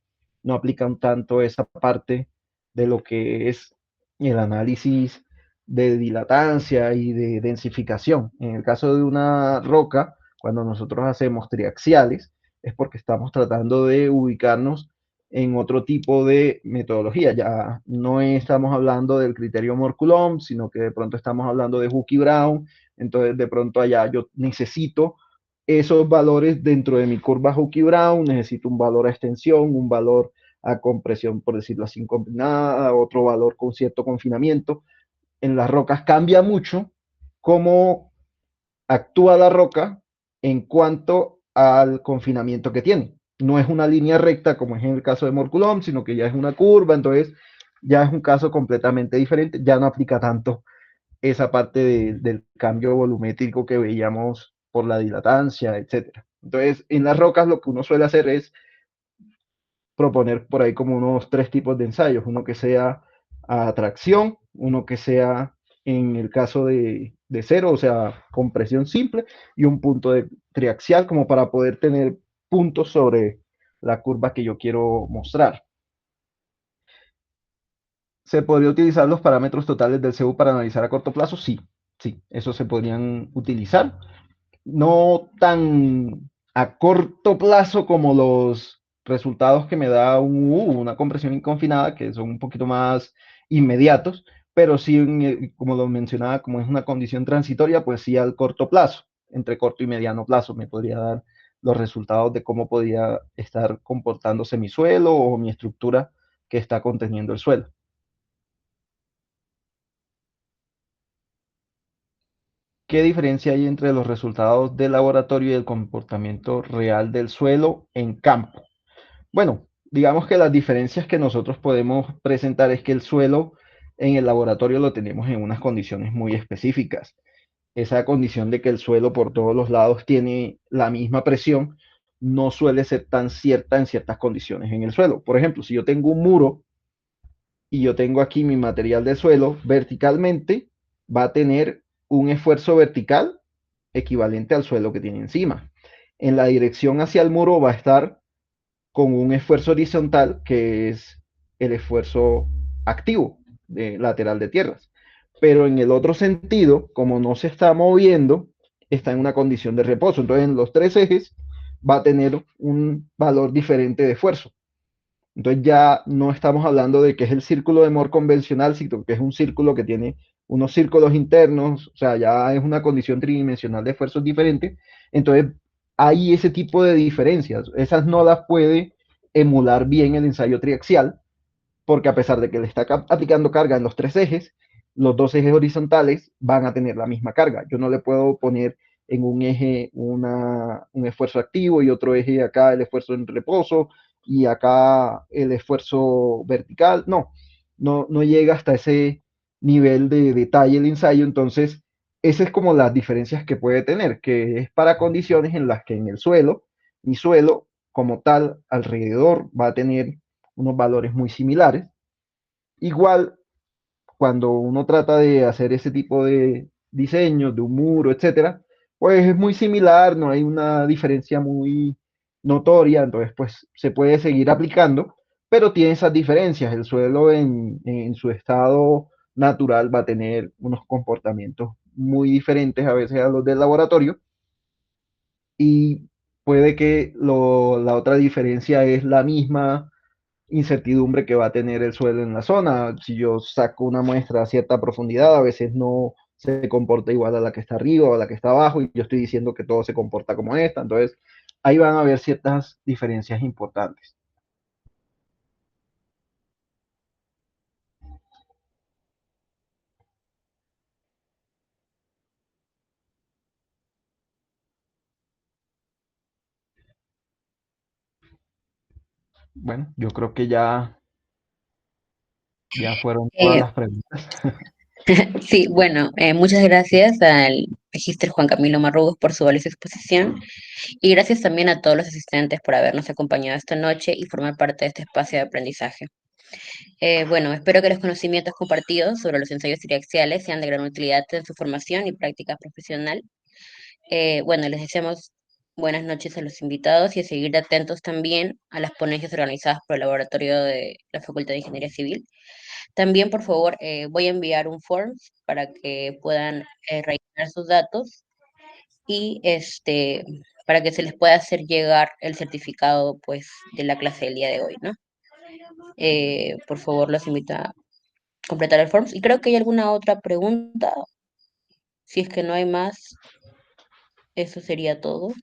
No aplican tanto esa parte de lo que es el análisis de dilatancia y de densificación. En el caso de una roca, cuando nosotros hacemos triaxiales, es porque estamos tratando de ubicarnos en otro tipo de metodología. Ya no estamos hablando del criterio Moore-Coulomb, sino que de pronto estamos hablando de Hooke-Brown. Entonces, de pronto allá yo necesito esos valores dentro de mi curva Hooke-Brown, necesito un valor a extensión, un valor a compresión, por decirlo así, combinada, otro valor con cierto confinamiento. En las rocas cambia mucho cómo actúa la roca en cuanto al confinamiento que tiene. No es una línea recta como es en el caso de Morculón, sino que ya es una curva, entonces ya es un caso completamente diferente, ya no aplica tanto esa parte del cambio volumétrico que veíamos por la dilatancia, etcétera. Entonces, en las rocas lo que uno suele hacer es proponer por ahí como unos 3 tipos de ensayos, uno que sea a tracción, uno que sea en el caso de cero, o sea, compresión simple, y un punto de triaxial como para poder tener puntos sobre la curva que yo quiero mostrar. ¿Se podría utilizar los parámetros totales del CU para analizar a corto plazo? Sí, sí, eso se podrían utilizar. No tan a corto plazo como los resultados que me da una compresión inconfinada, que son un poquito más inmediatos, pero sí, como lo mencionaba, como es una condición transitoria, pues sí al corto plazo, entre corto y mediano plazo, me podría dar los resultados de cómo podría estar comportándose mi suelo o mi estructura que está conteniendo el suelo. ¿Qué diferencia hay entre los resultados del laboratorio y el comportamiento real del suelo en campo? Bueno, digamos que las diferencias que nosotros podemos presentar es que el suelo en el laboratorio lo tenemos en unas condiciones muy específicas. Esa condición de que el suelo por todos los lados tiene la misma presión no suele ser tan cierta en ciertas condiciones en el suelo. Por ejemplo, si yo tengo un muro y yo tengo aquí mi material de suelo, verticalmente va a tener un esfuerzo vertical equivalente al suelo que tiene encima. En la dirección hacia el muro va a estar con un esfuerzo horizontal que es el esfuerzo activo de lateral de tierras. Pero en el otro sentido, como no se está moviendo, está en una condición de reposo. Entonces, en los 3 ejes va a tener un valor diferente de esfuerzo. Entonces ya no estamos hablando de que es el círculo de Moore convencional, sino que es un círculo que tiene unos círculos internos, o sea, ya es una condición tridimensional de esfuerzos diferentes. Entonces hay ese tipo de diferencias. Esas no las puede emular bien el ensayo triaxial, porque a pesar de que le está aplicando carga en los 3 ejes, los 2 ejes horizontales van a tener la misma carga. Yo no le puedo poner en un eje un esfuerzo activo y otro eje acá el esfuerzo en reposo y acá el esfuerzo vertical. No, no llega hasta ese nivel de detalle el ensayo. Entonces, esas es como las diferencias que puede tener, que es para condiciones en las que en el suelo, mi suelo como tal alrededor va a tener unos valores muy similares. Igual, cuando uno trata de hacer ese tipo de diseños de un muro, etcétera, pues es muy similar, no hay una diferencia muy notoria, entonces pues se puede seguir aplicando, pero tiene esas diferencias. El suelo en su estado natural va a tener unos comportamientos muy diferentes a veces a los del laboratorio y puede que la otra diferencia es la misma incertidumbre que va a tener el suelo en la zona. Si yo saco una muestra a cierta profundidad, a veces no se comporta igual a la que está arriba o a la que está abajo, y yo estoy diciendo que todo se comporta como esta. Entonces, ahí van a haber ciertas diferencias importantes. Bueno, yo creo que ya fueron todas Eh, las preguntas. sí, bueno, muchas gracias al Magíster Juan Camilo Marrugos por su valiosa exposición y gracias también a todos los asistentes por habernos acompañado esta noche y formar parte de este espacio de aprendizaje. Bueno, espero que los conocimientos compartidos sobre los ensayos triaxiales sean de gran utilidad en su formación y práctica profesional. Bueno, les deseamos buenas noches a los invitados y a seguir atentos también a las ponencias organizadas por el laboratorio de la Facultad de Ingeniería Civil. También, por favor, voy a enviar un form para que puedan rellenar sus datos y para que se les pueda hacer llegar el certificado pues de la clase del día de hoy, ¿no? Por favor, los invito a completar el form. Y creo que hay alguna otra pregunta. Si es que no hay más, eso sería todo.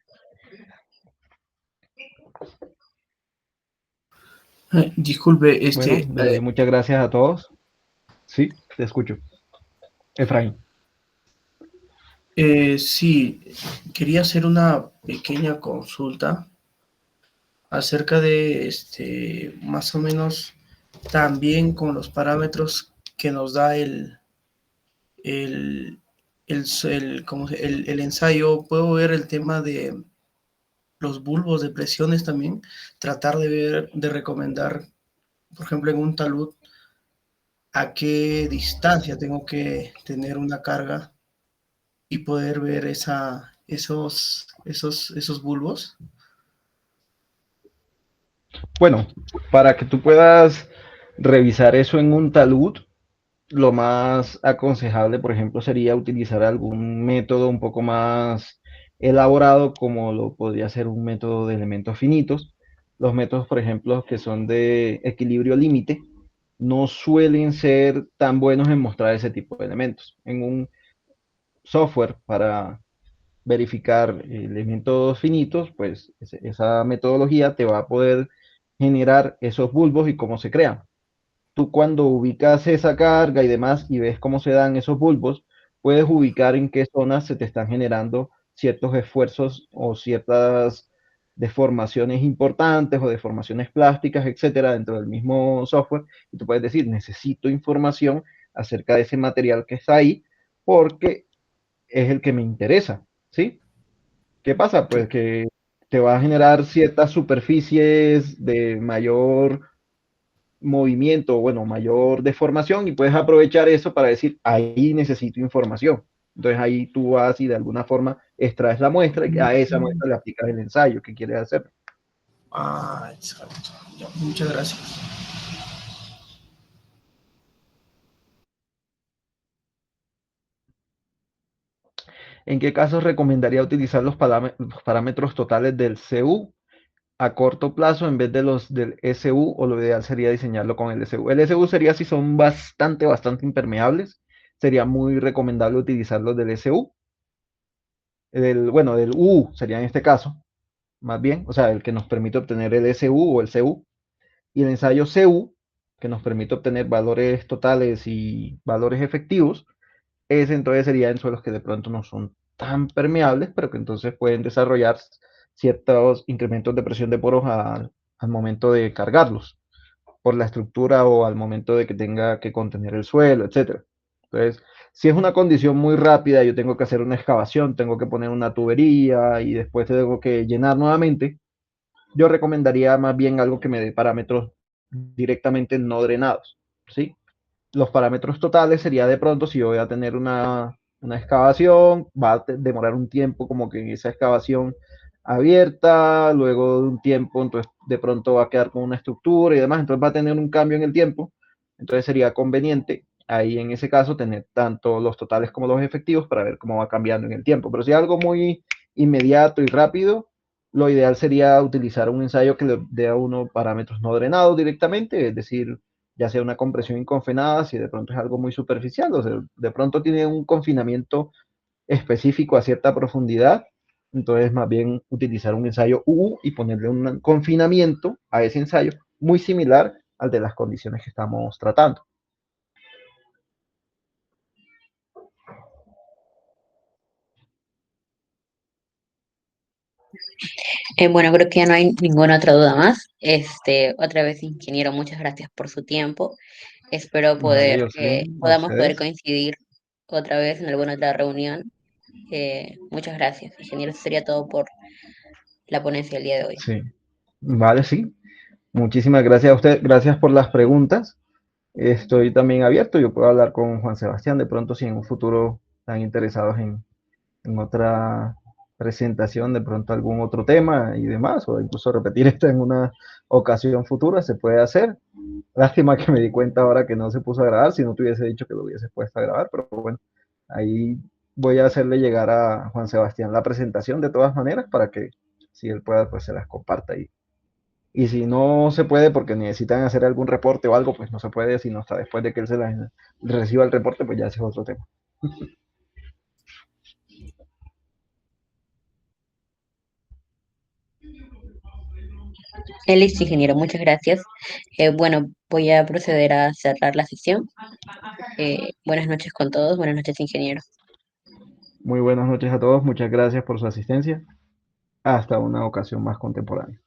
Disculpe, Bueno, muchas gracias a todos. Sí, te escucho. Efraín. sí, quería hacer una pequeña consulta acerca de más o menos también con los parámetros que nos da el, el ensayo. Puedo ver el tema de los bulbos de presiones también, tratar de ver, de recomendar, por ejemplo, en un talud, a qué distancia tengo que tener una carga y poder ver esos bulbos. Bueno, para que tú puedas revisar eso en un talud, lo más aconsejable, por ejemplo, sería utilizar algún método un poco más elaborado, como lo podría ser un método de elementos finitos. Los métodos, por ejemplo, que son de equilibrio límite, no suelen ser tan buenos en mostrar ese tipo de elementos. En un software para verificar elementos finitos, pues esa metodología te va a poder generar esos bulbos y cómo se crean. Tú cuando ubicas esa carga y demás y ves cómo se dan esos bulbos, puedes ubicar en qué zonas se te están generando ciertos esfuerzos o ciertas deformaciones importantes o deformaciones plásticas, etcétera, dentro del mismo software. Y tú puedes decir, necesito información acerca de ese material que está ahí porque es el que me interesa, ¿sí? ¿Qué pasa? Pues que te va a generar ciertas superficies de mayor movimiento, bueno, mayor deformación y puedes aprovechar eso para decir, ahí necesito información. Entonces ahí tú vas y de alguna forma extraes la muestra y a esa muestra le aplicas el ensayo que quieres hacer. Ah, exacto. Ya, muchas gracias. ¿En qué casos recomendaría utilizar los parámetros totales del CU a corto plazo en vez de los del SU, o lo ideal sería diseñarlo con el SU? El SU sería si son bastante impermeables, sería muy recomendable utilizar los del SU. Bueno, del U sería en este caso, más bien, o sea, el que nos permite obtener el SU o el CU, y el ensayo CU, que nos permite obtener valores totales y valores efectivos, ese entonces sería en suelos que de pronto no son tan permeables, pero que entonces pueden desarrollar ciertos incrementos de presión de poros al momento de cargarlos, por la estructura o al momento de que tenga que contener el suelo, etcétera. Entonces, si es una condición muy rápida, yo tengo que hacer una excavación, tengo que poner una tubería y después tengo que llenar nuevamente, yo recomendaría más bien algo que me dé parámetros directamente no drenados, ¿sí? Los parámetros totales sería de pronto si yo voy a tener una excavación, va a demorar un tiempo como que en esa excavación abierta, luego de un tiempo, entonces de pronto va a quedar con una estructura y demás, entonces va a tener un cambio en el tiempo, entonces sería conveniente ahí en ese caso tener tanto los totales como los efectivos para ver cómo va cambiando en el tiempo, pero si es algo muy inmediato y rápido, lo ideal sería utilizar un ensayo que le dé a uno parámetros no drenados directamente, es decir, ya sea una compresión inconfinada, si de pronto es algo muy superficial, o sea, de pronto tiene un confinamiento específico a cierta profundidad, entonces más bien utilizar un ensayo UU y ponerle un confinamiento a ese ensayo muy similar al de las condiciones que estamos tratando. Bueno, creo que ya no hay ninguna otra duda más. Otra vez, ingeniero, muchas gracias por su tiempo. Espero Vale, Jocelyn, a podamos poder ustedes. coincidir otra vez en alguna otra reunión. Muchas gracias, ingeniero. Eso sería todo por la ponencia del día de hoy. Sí, vale, sí. Muchísimas gracias a usted, gracias por las preguntas. Estoy también abierto, yo puedo hablar con Juan Sebastián de pronto si en un futuro están interesados en otra presentación, de pronto algún otro tema y demás, o incluso repetir esto en una ocasión futura, se puede hacer. Lástima que me di cuenta ahora que no se puso a grabar, si no te hubiese dicho que lo hubiese puesto a grabar, pero bueno, ahí voy a hacerle llegar a Juan Sebastián la presentación de todas maneras para que si él pueda, pues se las comparta ahí. Y si no se puede porque necesitan hacer algún reporte o algo, pues no se puede, sino hasta después de que él reciba el reporte, pues ya ese es otro tema. Listo, ingeniero, muchas gracias. Bueno, voy a proceder a cerrar la sesión. Buenas noches con todos, buenas noches, ingeniero. Muy buenas noches a todos, muchas gracias por su asistencia. Hasta una ocasión más contemporánea.